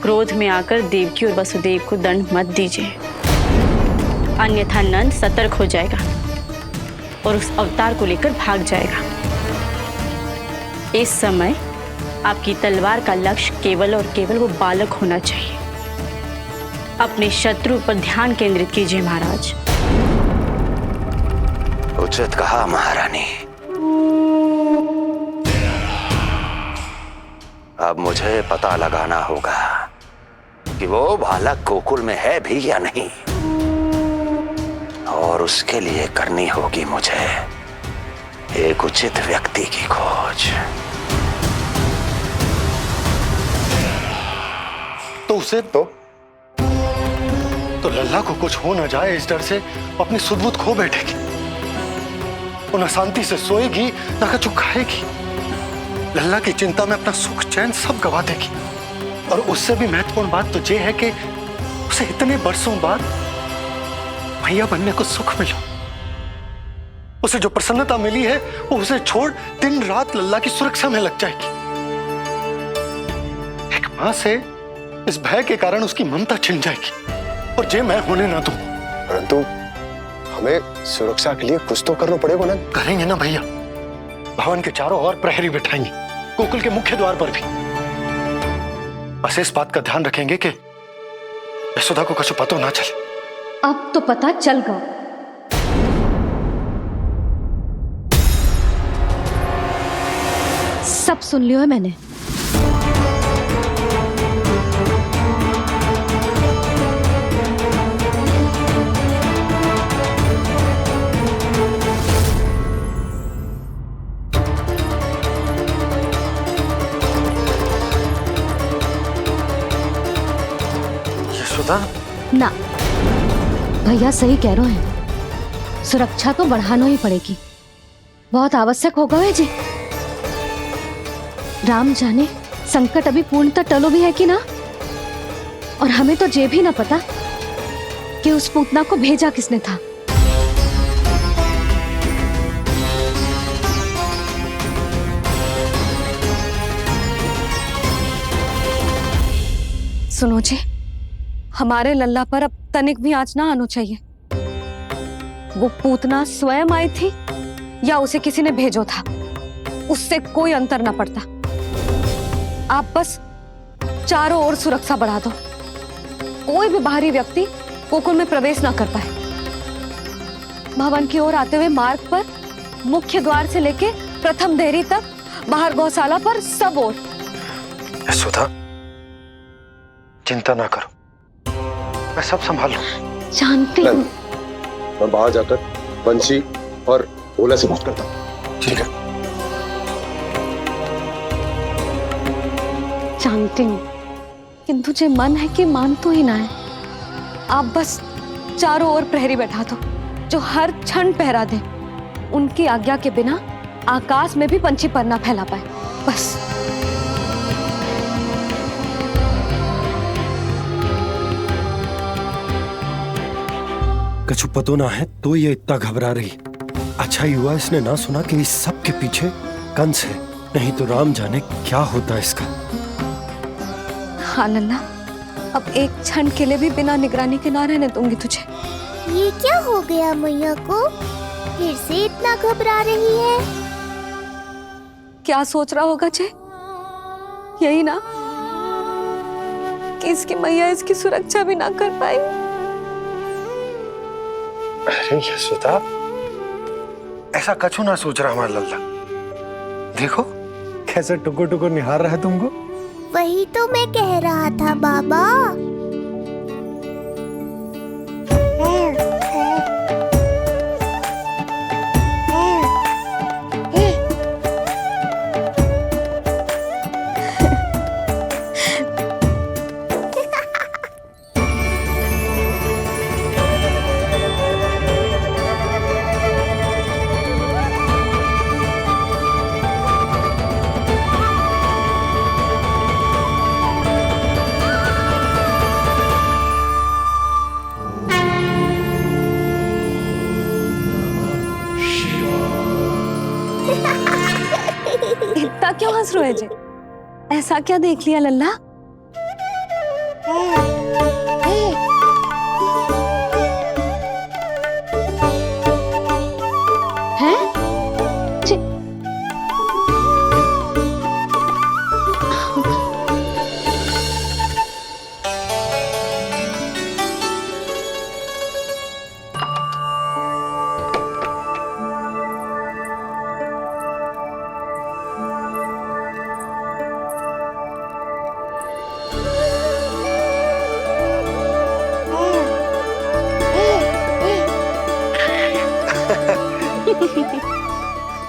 क्रोध में आकर देवकी और वसुदेव को दंड मत दीजिए, अन्यथा नंद सतर्क हो जाएगा और उस अवतार को लेकर भाग जाएगा। इस समय आपकी तलवार का लक्ष्य केवल और केवल वो बालक होना चाहिए। अपने शत्रु पर ध्यान केंद्रित कीजिए महाराज। उचित कहा महारानी। अब मुझे पता लगाना होगा कि वो बालक गोकुल में है भी या नहीं, और उसके लिए करनी होगी मुझे एक उचित व्यक्ति की खोज। तो उसे तो लल्ला को कुछ हो ना जाए, इस डर से अपनी सुध-बुध खो बैठेगी, न शांति से सोएगी, न कछु खाएगी। लल्ला की चिंता में अपना सुख चैन सब गवा देगी। और उससे भी महत्वपूर्ण बात तो ये है कि उसे इतने बरसों बाद मैया बनने को सुख मिला। उसे जो प्रसन्नता मिली है वो उसे छोड़ दिन रात लल्ला की सुरक्षा में लग जाएगी। एक मां से इस भय के कारण उसकी ममता छिन जाएगी, और जे मैं होने ना दूं। परंतु हमें सुरक्षा के लिए कुछ तो करना पड़ेगा ना। करेंगे ना भैया, भवन के चारों ओर प्रहरी बिठाएंगे, गोकुल के मुख्य द्वार पर भी। बस इस बात का ध्यान रखेंगे कि यशोदा को कुछ पता ना चले। अब तो पता चल गया। सब सुन लियो है मैंने। ना, भैया सही कह रहे हैं, सुरक्षा तो बढ़ाना ही पड़ेगी, बहुत आवश्यक होगा है जी। राम जाने संकट अभी पूर्णतः टलो भी है कि ना, और हमें तो ये भी ना पता कि उस पूतना को भेजा किसने था। सुनो जी, हमारे लल्ला पर अब तनिक भी आंच ना आना चाहिए। वो पूतना स्वयं आई थी या उसे किसी ने भेजो था, उससे कोई अंतर ना पड़ता। आप बस चारों ओर सुरक्षा बढ़ा दो, कोई भी बाहरी व्यक्ति गोकुल में प्रवेश ना कर पाए। भवन की ओर आते हुए मार्ग पर मुख्य द्वार से लेके प्रथम देहरी तक, बाहर गौशाला पर, सब ओर। यशोदा, चिंता ना करो, मैं सब संभाल लूं। जानती हूँ। मैं बाहर जाकर बंशी और ओला से बात करता हूँ। ठीक है। जानती हूँ किंतु जे मन है कि मान तो ही ना है। आप बस चारों ओर प्रहरी बैठा दो जो हर क्षण पहरा दे। उनकी आज्ञा के बिना आकाश में भी पंछी पर ना फैला पाए, बस। कछु पतो ना है तो ये इतना घबरा रही। अच्छा ही हुआ इसने ना सुना कि इस सब के पीछे कंस है, नहीं तो राम जाने क्या होता इसका। हाँ लल्ला, अब एक क्षण के लिए भी बिना निगरानी के ना रहने दूंगी तुझे। ये क्या हो गया मैया को? फिर से इतना घबरा रही है। क्या सोच रहा होगा जे? यही ना कि इसकी मैया इसकी सुरक्षा भी ना कर पाई। अरे यशोदा, ऐसा कछु ना सोच रहा हमारा लल्ला। देखो कैसे टुकुर टुकुर निहार रहा है तुमको। वही तो मैं कह रहा था बाबा। इतना क्यों हंस रहे जे? ऐसा क्या देख लिया लल्ला? हैं?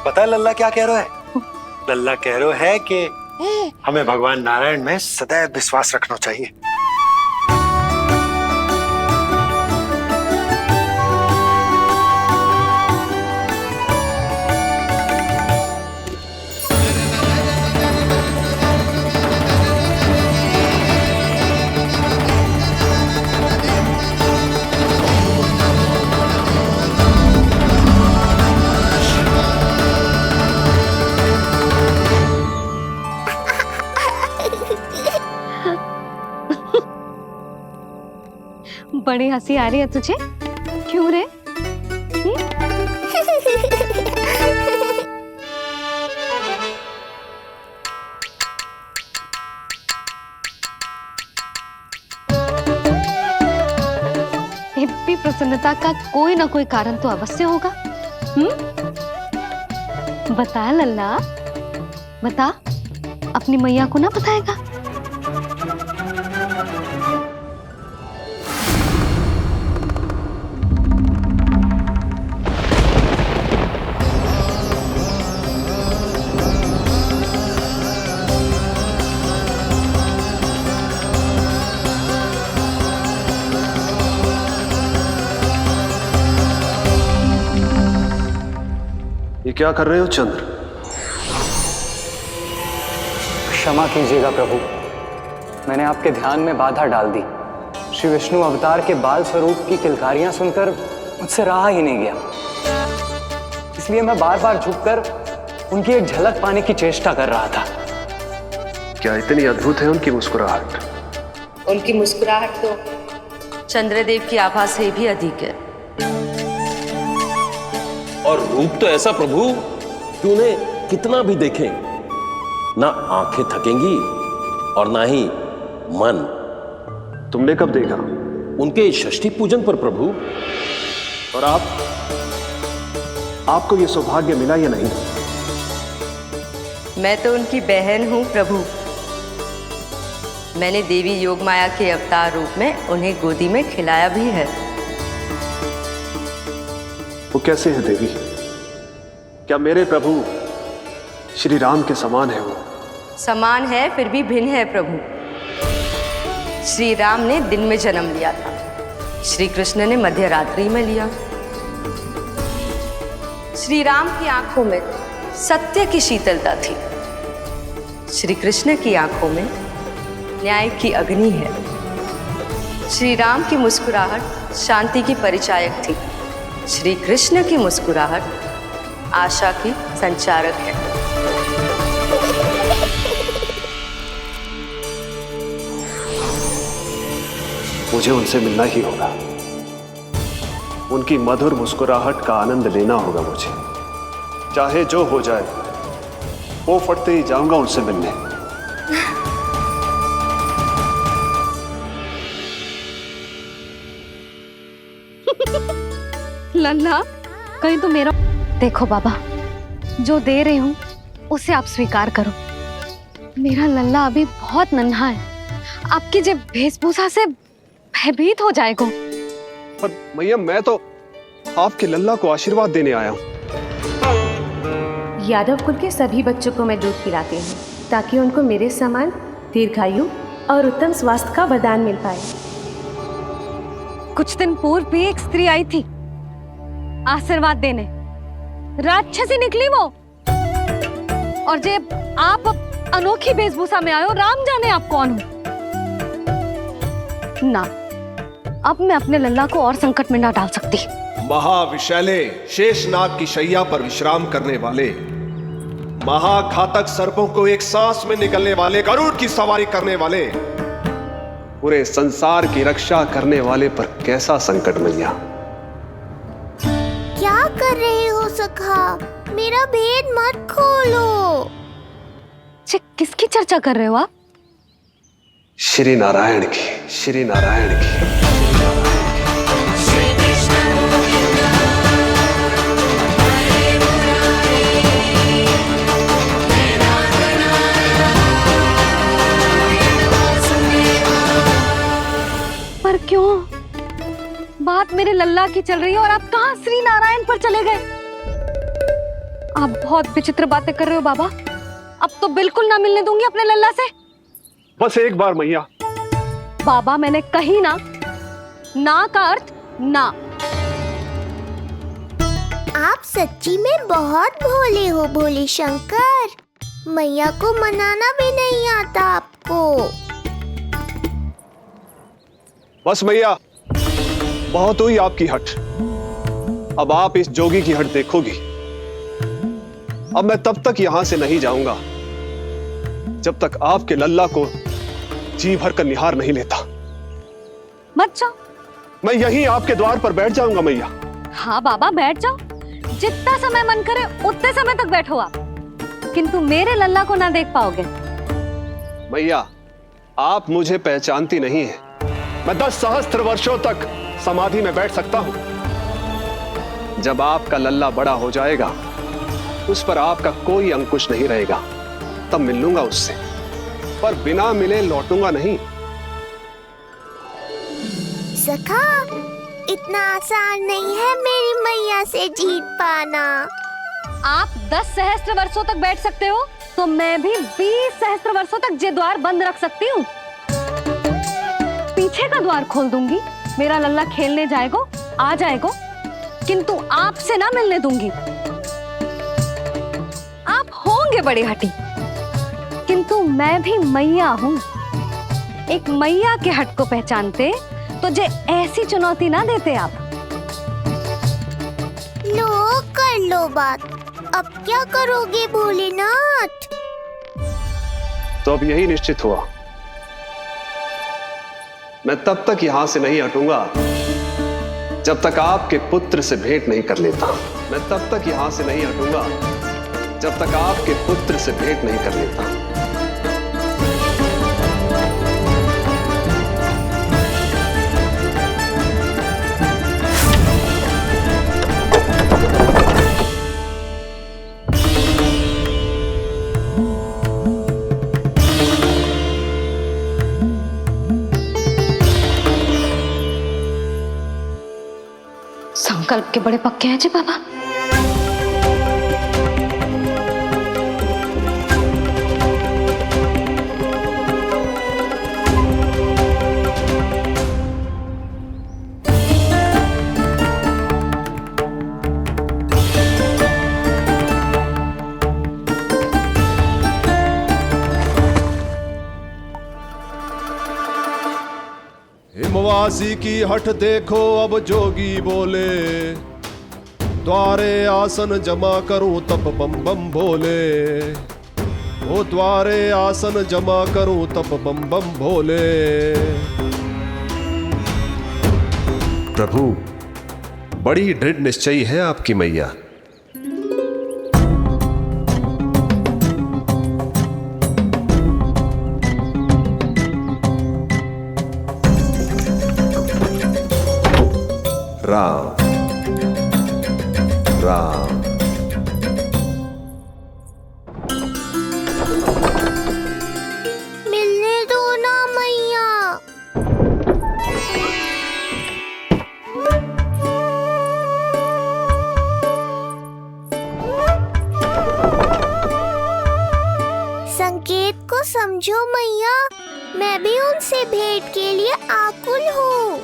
पता है लल्ला क्या कह रहा है? लल्ला कह रहा है कि हमें भगवान नारायण में सदैव विश्वास रखना चाहिए। बड़ी हंसी आ रही है तुझे, क्यों रे? इतनी प्रसन्नता का कोई ना कोई कारण तो अवश्य होगा। बता लल्ला, बता, अपनी मैया को ना बताएगा? ये क्या कर रहे हो चंद्र? क्षमा कीजिएगा प्रभु, मैंने आपके ध्यान में बाधा डाल दी। श्री विष्णु अवतार के बाल स्वरूप की किलकारियां सुनकर मुझसे रहा ही नहीं गया, इसलिए मैं बार बार झुककर उनकी एक झलक पाने की चेष्टा कर रहा था। क्या इतनी अद्भुत है उनकी मुस्कुराहट? उनकी मुस्कुराहट तो चंद्रदेव की आभा से भी अधिक है। और रूप तो ऐसा प्रभु कि उन्हें कितना भी देखें ना आंखें थकेंगी और ना ही मन। तुमने कब देखा? उनके षष्ठी पूजन पर प्रभु। और आपको ये सौभाग्य मिला या नहीं? मैं तो उनकी बहन हूँ प्रभु। मैंने देवी योगमाया के अवतार रूप में उन्हें गोदी में खिलाया भी है। वो कैसे है देवी? क्या मेरे प्रभु श्री राम के समान है वो? समान है फिर भी भिन्न है प्रभु। श्री राम ने दिन में जन्म लिया था, श्री कृष्ण ने मध्य रात्रि में लिया। श्री राम की आंखों में सत्य की शीतलता थी, श्री कृष्ण की आंखों में न्याय की अग्नि है। श्री राम की मुस्कुराहट शांति की परिचायक थी, श्री कृष्ण की मुस्कुराहट आशा की संचारक है। मुझे उनसे मिलना ही होगा, उनकी मधुर मुस्कुराहट का आनंद लेना होगा मुझे। चाहे जो हो जाए, वो फटते ही जाऊंगा उनसे मिलने। लल्ला, कहीं तो मेरा देखो बाबा, जो दे रही हूँ उसे आप स्वीकार करो। मेरा लल्ला अभी बहुत नन्हा है, आपकी जब वेशभूषा से भयभीत हो जाएगा। पर मैया, मैं तो आपके लल्ला को आशीर्वाद देने आया हूँ। यादव कुल के सभी बच्चों को मैं दूध पिलाती हूँ ताकि उनको मेरे समान दीर्घायु और उत्तम स्वास्थ्य का वरदान मिल पाए। कुछ दिन पूर्व भी एक स्त्री आई थी आशीर्वाद देने, राक्षसी निकली वो। और जब आप अनोखी वेशभूषा में आए हो, राम जाने आप कौन हो। ना, अब मैं अपने लल्ला को और संकट में ना डाल सकती। महाविशैले शेषनाग की शैया पर विश्राम करने वाले, महाघातक सर्पों को एक सांस में निकलने वाले, गरुड़ की सवारी करने वाले, पूरे संसार की रक्षा करने वाले पर कैसा संकट मैया। क्या कर रहे हो सखा? मेरा भेद मत खोलो। किसकी चर्चा कर रहे हो आप? श्री नारायण की, श्री नारायण की। पर क्यों? बात मेरे लल्ला की चल रही है और आप कहाँ श्री नारायण पर चले गए? आप बहुत विचित्र बातें कर रहे हो बाबा। अब तो बिल्कुल ना मिलने दूंगी अपने लल्ला से। बस एक बार मैया। बाबा, मैंने कही ना, ना का अर्थ ना। आप सच्ची में बहुत भोले हो भोले शंकर। मैया को मनाना भी नहीं आता आपको। बस मैया, बहुत हुई आपकी हट। अब आप इस जोगी की हट देखोगी। अब मैं तब तक यहां से नहीं जाऊंगा जब तक आपके लल्ला को जी भर कर निहार नहीं लेता। मत जाओ। मैं यहीं आपके द्वार पर बैठ जाऊंगा मैया। हाँ बाबा, बैठ जाओ, जितना समय मन करे उतने समय तक बैठो आप, किंतु मेरे लल्ला को ना देख पाओगे। मैया, आप मुझे पहचानती नहीं है। मैं 10 सहस्त्र वर्षों तक समाधि में बैठ सकता हूं। जब आपका लल्ला बड़ा हो जाएगा, उस पर आपका कोई अंकुश नहीं रहेगा, तब मिल लूंगा उससे, पर बिना मिले लौटूंगा नहीं। सखा, इतना आसान नहीं है मेरी मैया से जीत पाना। आप 10 सहस्त्र वर्षों तक बैठ सकते हो, तो मैं भी 20 सहस्त्र वर्षों तक ये द्वार बंद रख सकती हूँ। पीछे का द्वार खोल दूंगी, मेरा लल्ला खेलने जाएगा, आ जाएगा, किंतु आपसे ना मिलने दूंगी। आप होंगे बड़ी हठी, किंतु मैं भी मैया हूँ। एक मैया के हट को पहचानते तो जे ऐसी चुनौती ना देते आप। लो, कर लो बात। अब क्या करोगे भोलेनाथ? तो अब यही निश्चित हुआ, मैं तब तक यहां से नहीं हटूंगा जब तक आपके पुत्र से भेंट नहीं कर लेता। मैं तब तक यहां से नहीं हटूंगा जब तक आपके पुत्र से भेंट नहीं कर लेता। संकल्प के बड़े पक्के हैं जी बाबा। नवासी की हठ देखो अब जोगी बोले, द्वारे आसन जमा करूं तब बम बम बोले, ओ द्वारे आसन जमा करूं तब बम बम भोले। प्रभु, बड़ी दृढ़ निश्चयी है आपकी मैया। राम राम। मिलने दो ना मैया। संकेत को समझो मैया, मैं भी उनसे भेंट के लिए आकुल हूँ।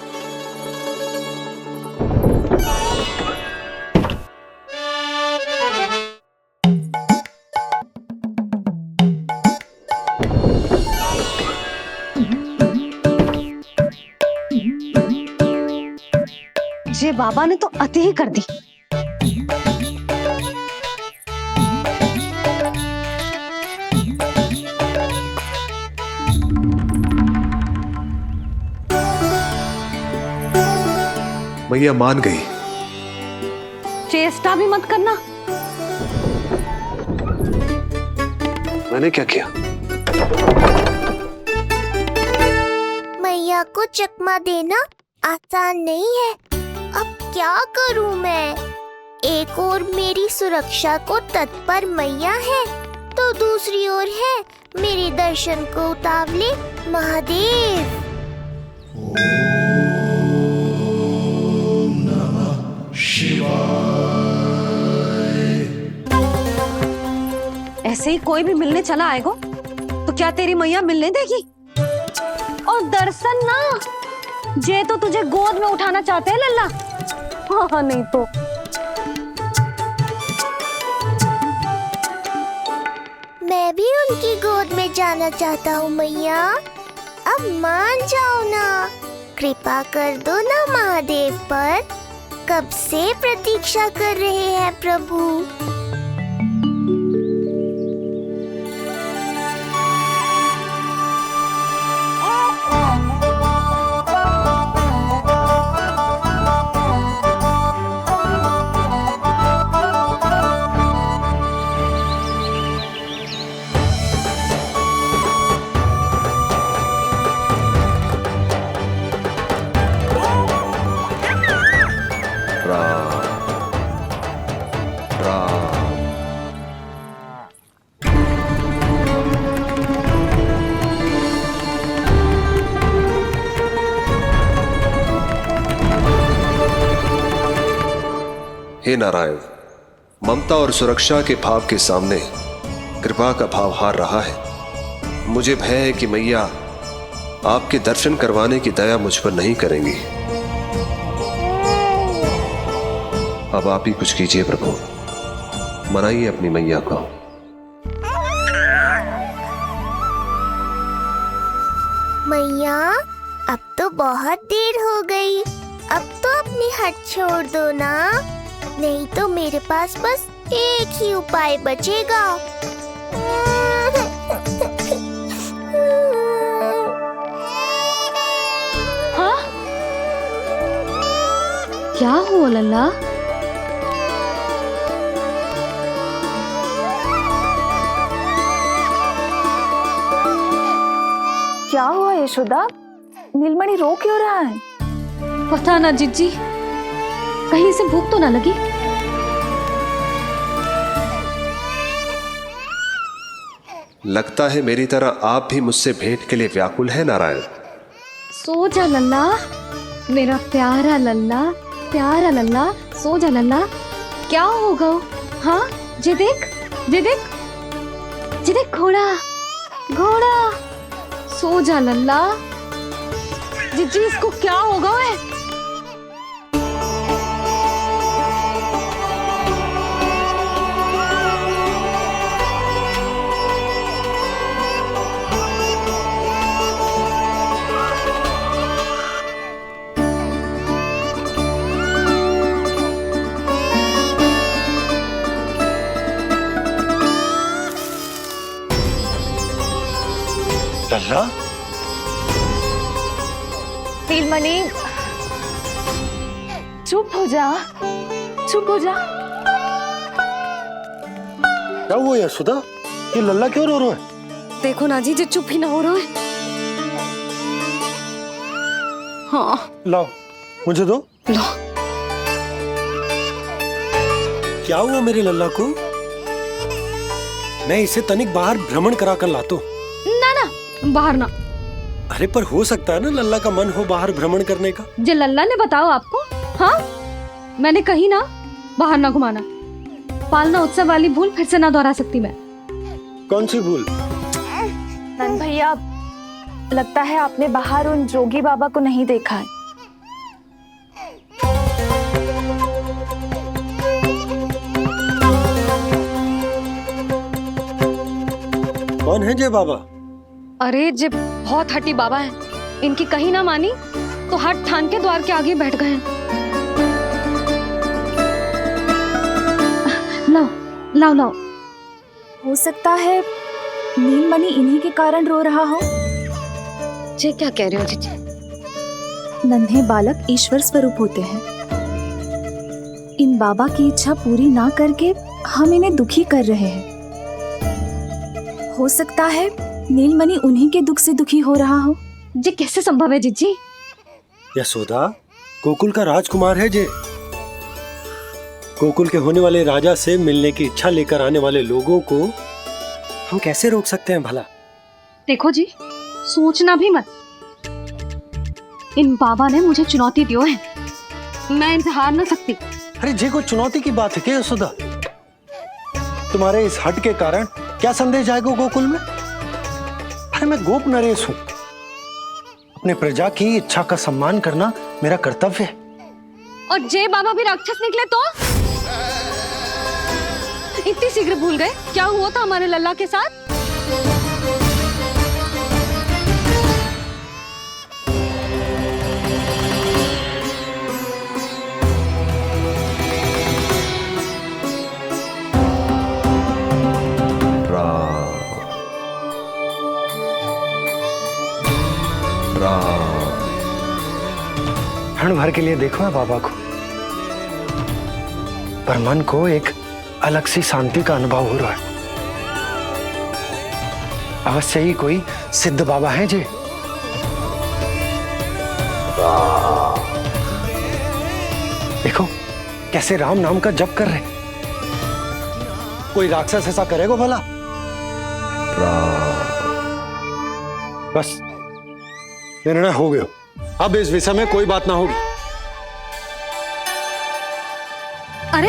ये बाबा ने तो अति ही कर दी। मैया मान गई। चेष्टा भी मत करना। मैंने क्या किया? मैया को चकमा देना आसान नहीं है। अब क्या करूं मैं? एक ओर मेरी सुरक्षा को तत्पर मैया है, तो दूसरी ओर है मेरे दर्शन को उतावले महादेव। ऐसे ही कोई भी मिलने चला आएगा तो क्या तेरी मैया मिलने देगी? और दर्शन ना, जे तो तुझे गोद में उठाना चाहते हैं लल्ला। हाँ नहीं तो मैं भी उनकी गोद में जाना चाहता हूँ मैया। अब मान जाओ ना, कृपा कर दो ना महादेव पर। कब से प्रतीक्षा कर रहे हैं प्रभु। हे नारायण, ममता और सुरक्षा के भाव के सामने कृपा का भाव हार रहा है। मुझे भय है कि मैया आपके दर्शन करवाने की दया मुझ पर नहीं करेंगी। अब आप ही कुछ कीजिए प्रभु, मनाइए अपनी मैया को। मैया, अब तो बहुत देर हो गई। अब तो अपनी हट छोड़ दो ना, नहीं तो मेरे पास बस एक ही उपाय बचेगा। हाँ? क्या हुआ लल्ला? क्या हुआ यशोदा? नीलमणि रो क्यों रहा है? पता ना जीजी, कहीं से भूख तो ना लगी। लगता है मेरी तरह आप भी मुझसे भेंट के लिए व्याकुल है नारायण। सो जा लल्ला, मेरा प्यारा लल्ला, प्यारा लल्ला, सो जा लल्ला। क्या होगा? हाँ, जे देख, जे देख, जे देख, घोड़ा, घोड़ा। सो जा लल्ला। जीजी, इसको क्या होगा? है लल्ला, नीलमणि, चुप हो जा, चुप हो जा। क्या हुआ यशोदा? ये लल्ला क्यों रो रहा है? देखो ना जी, चुप ही ना हो रहा है। हाँ लाओ, मुझे दो। लो। क्या हुआ मेरे लल्ला को? मैं इसे तनिक बाहर भ्रमण करा कर लाता हूँ। ना ना, बाहर ना। अरे पर हो सकता है ना लल्ला का मन हो बाहर भ्रमण करने का। जे लल्ला ने बताओ आपको? हाँ, मैंने कही ना बाहर ना घुमाना। पालना उत्सव वाली भूल फिर से ना दोहरा सकती मैं। कौन सी भूल? नंद भैया, लगता है आपने बाहर उन जोगी बाबा को नहीं देखा है। कौन है जे बाबा? अरे जे बहुत हठी बाबा है, इनकी कहीं ना मानी तो हट ठान के द्वार के आगे बैठ गए। लाओ लाओ लाओ। हो सकता है नीलमणि इन्हीं के कारण रो रहा हो। जी क्या कह रहे हो जीजी? नन्हे बालक ईश्वर स्वरूप होते हैं। इन बाबा की इच्छा पूरी ना करके हम इन्हें दुखी कर रहे हैं। हो सकता है नीलमणि उन्हीं के दुख से दुखी हो रहा हो। जी कैसे संभव है जीजी? यशोदा, गोकुल का राजकुमार है जे। गोकुल के होने वाले राजा से मिलने की इच्छा लेकर आने वाले लोगों को हम कैसे रोक सकते हैं भला? देखो जी, सोचना भी मत। इन बाबा ने मुझे चुनौती दियो है, मैं इनसे हार ना सकती। अरे जे कोई चुनौती की बात है क्या यशोदा? तुम्हारे इस हट के कारण क्या संदेश जाएगा गोकुल में? अरे मैं गोप नरेश हूं। अपने प्रजा की इच्छा का सम्मान करना मेरा कर्तव्य है। और जे बाबा भी राक्षस निकले तो? इतनी शीघ्र भूल गए क्या हुआ था हमारे लल्ला के साथ? क्षण भर के लिए देखो है बाबा को, पर मन को एक अलग सी शांति का अनुभव हो रहा है। अवश्य ही कोई सिद्ध बाबा हैं जी। देखो कैसे राम नाम का जप कर रहे। कोई राक्षस ऐसा करेगा भला? बस निर्णय हो गया, अब इस विषय में कोई बात ना होगी। अरे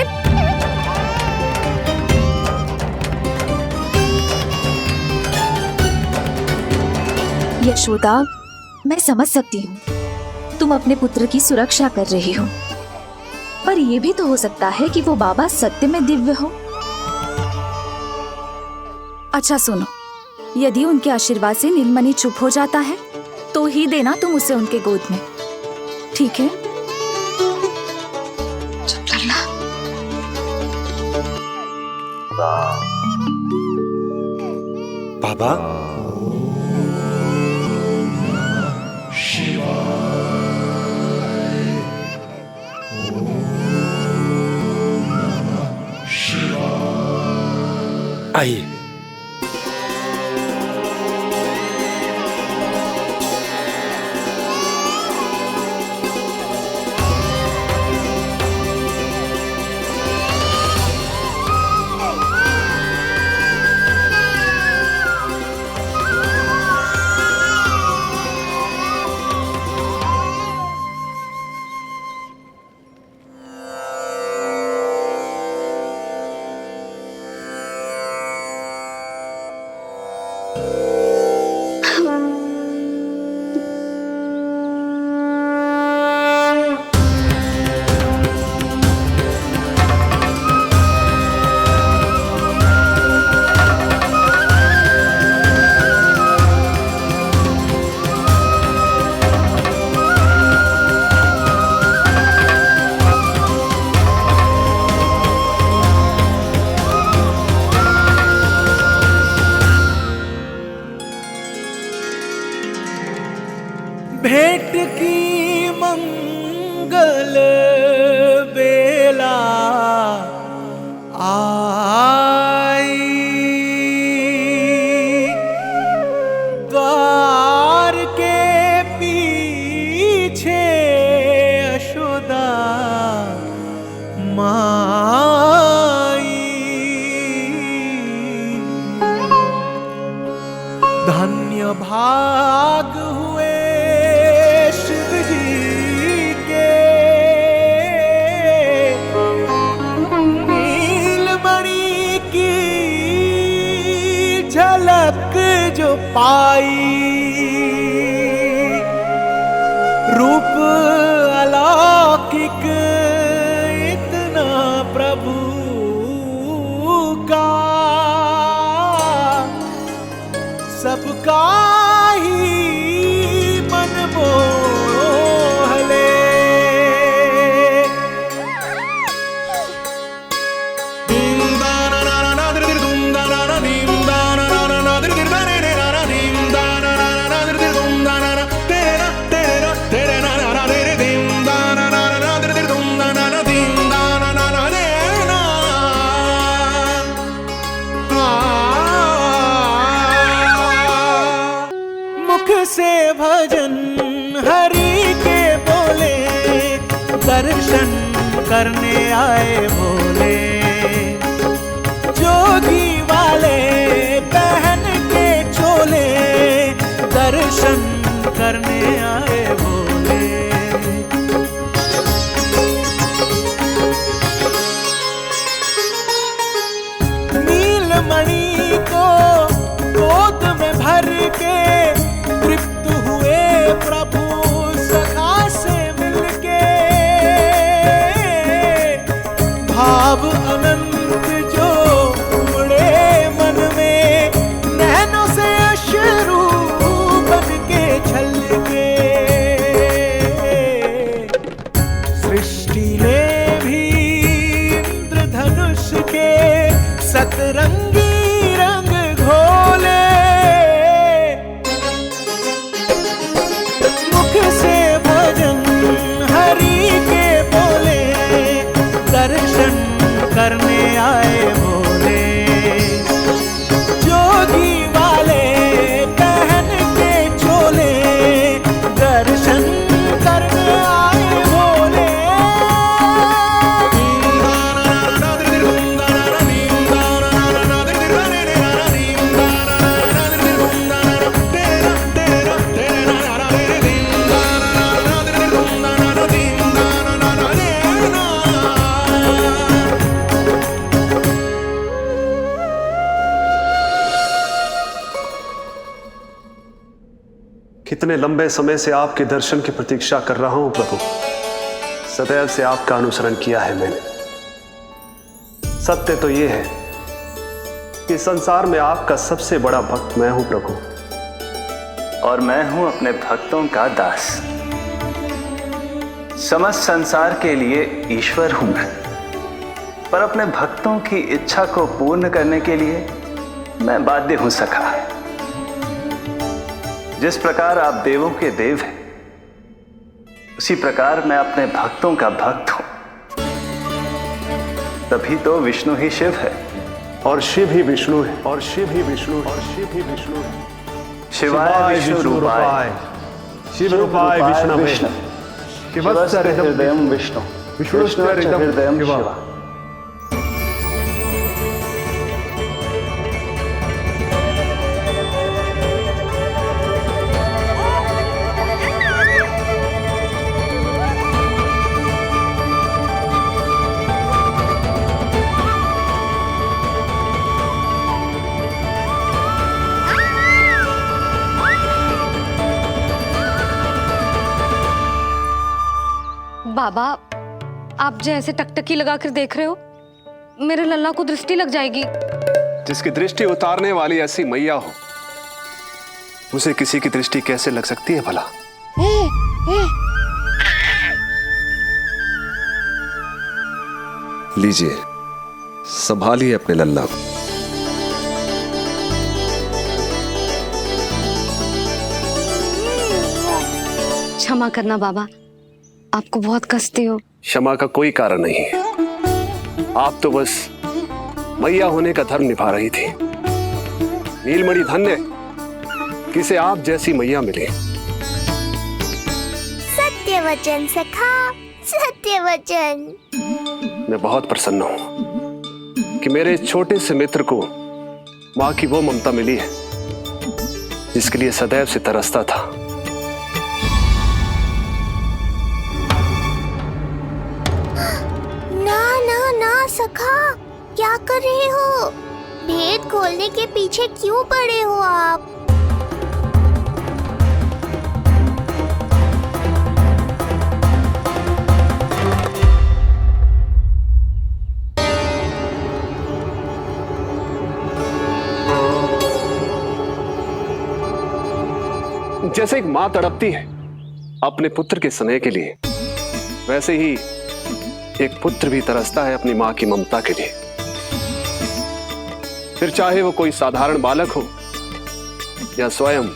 यशोदा, मैं समझ सकती हूँ तुम अपने पुत्र की सुरक्षा कर रही हो, पर यह भी तो हो सकता है कि वो बाबा सत्य में दिव्य हो। अच्छा सुनो, यदि उनके आशीर्वाद से नीलमणि चुप हो जाता है तो ही देना तुम उसे उनके गोद में, ठीक है? चुप करना। बाबा, आइए। भेंट की मंगल बेला आई, द्वार के पीछे यशोदा माई। धन्य भाग हुए शिव जी के, नीलमणि की झलक जो पाई, रूप अलौकिक इतना प्रभु का, सबका ही मन मोह ले। से भजन हरि के बोले, दर्शन करने आए भोले। जोगी वाले पहन के चोले, दर्शन करने आए भोले। नीलमणि को गोद में भर के तृप्त हुए प्रभु सखा से मिलके, भाव अनंत जो उमड़े मन में, नैनों से अश्रु बन के छलके। सृष्टि ने भी इंद्रधनुष के सतरंगी रंग घोले, से भजन हरि के बोले, दर्शन करने आए भोले। जोगी वाले पहन के चोले, दर्शन करने आए भोले। कितने लंबे समय से आपके दर्शन की प्रतीक्षा कर रहा हूं प्रभु। सदैव से आपका अनुसरण किया है मैंने। सत्य तो यह है कि संसार में आपका सबसे बड़ा भक्त मैं हूं प्रभु, और मैं हूं अपने भक्तों का दास। समस्त संसार के लिए ईश्वर हूं मैं, पर अपने भक्तों की इच्छा को पूर्ण करने के लिए मैं बाध्य हूं सखा। जिस प्रकार आप देवों के देव हैं, उसी प्रकार मैं अपने भक्तों का भक्त हूं। तभी तो विष्णु ही शिव है, और शिव ही विष्णु है, और शिव ही विष्णु है, और शिव ही विष्णु है। शिवाय विष्णु रूपाय, शिव रूपाय विष्णवे, शिवस्य हृदयं विष्णु, विष्णुश्च हृदयं शिव। बाबा, आप जो ऐसे टकटकी लगाकर देख रहे हो, मेरे लल्ला को दृष्टि लग जाएगी। जिसकी दृष्टि उतारने वाली ऐसी मैया हो, उसे किसी की दृष्टि कैसे लग सकती है भला? लीजिए, संभालिए अपने लल्ला को। क्षमा करना बाबा, आपको बहुत कष्ट हो। क्षमा का कोई कारण नहीं है। आप तो बस मैया होने का धर्म निभा रही थी। नीलमणि धन्य किसे आप जैसी मैया मिले। सत्य वचन सखा, सत्य वचन। मैं बहुत प्रसन्न हूं कि मेरे छोटे से मित्र को मां की वो ममता मिली है जिसके लिए सदैव से तरसता था। ना ना ना सखा, क्या कर रहे हो? भेद खोलने के पीछे क्यों पड़े हो आप? जैसे एक मां तड़पती है अपने पुत्र के स्नेह के लिए, वैसे ही एक पुत्र भी तरसता है अपनी मां की ममता के लिए। फिर चाहे वो कोई साधारण बालक हो या स्वयं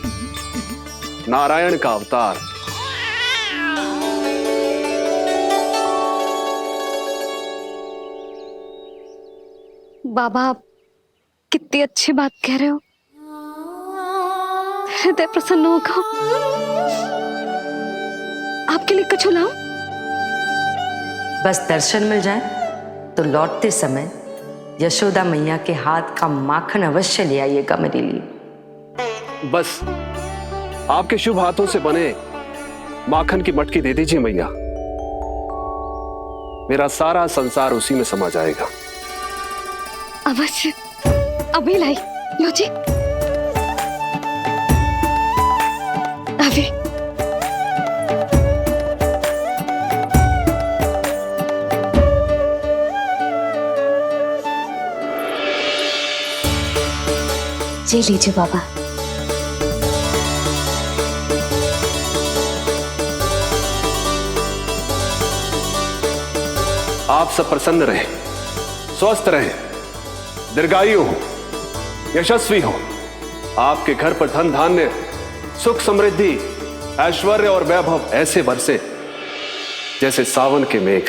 नारायण का अवतार। बाबा, आप कितनी अच्छी बात कह रहे हो। हृदय प्रसन्न होगा। आपके लिए कछु लाऊं? बस दर्शन मिल जाए तो लौटते समय यशोदा मैया के हाथ का माखन अवश्य ले आइएगा मेरे लिए। बस आपके शुभ हाथों से बने माखन की मटकी दे दीजिए मैया, मेरा सारा संसार उसी में समा जाएगा। अवश्य, अभी लाई। लो जी, अभी। जी लीजिए बाबा। आप सब प्रसन्न रहे, स्वस्थ रहे, दीर्घायु हो, यशस्वी हो। आपके घर पर धन धान्य, सुख समृद्धि, ऐश्वर्य और वैभव ऐसे बरसे जैसे सावन के मेघ।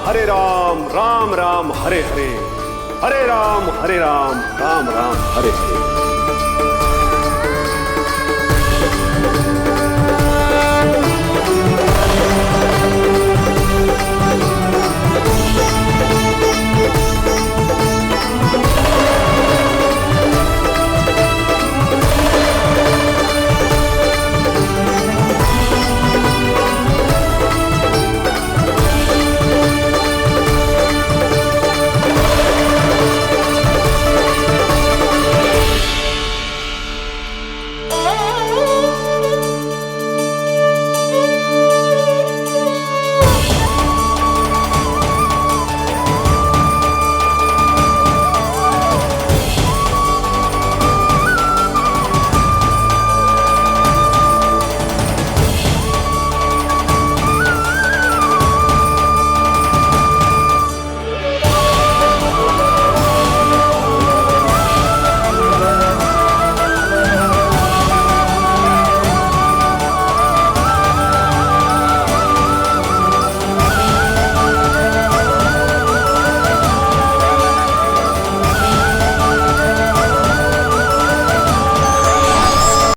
हरे राम, राम राम हरे हरे, हरे राम राम राम हरे हरे।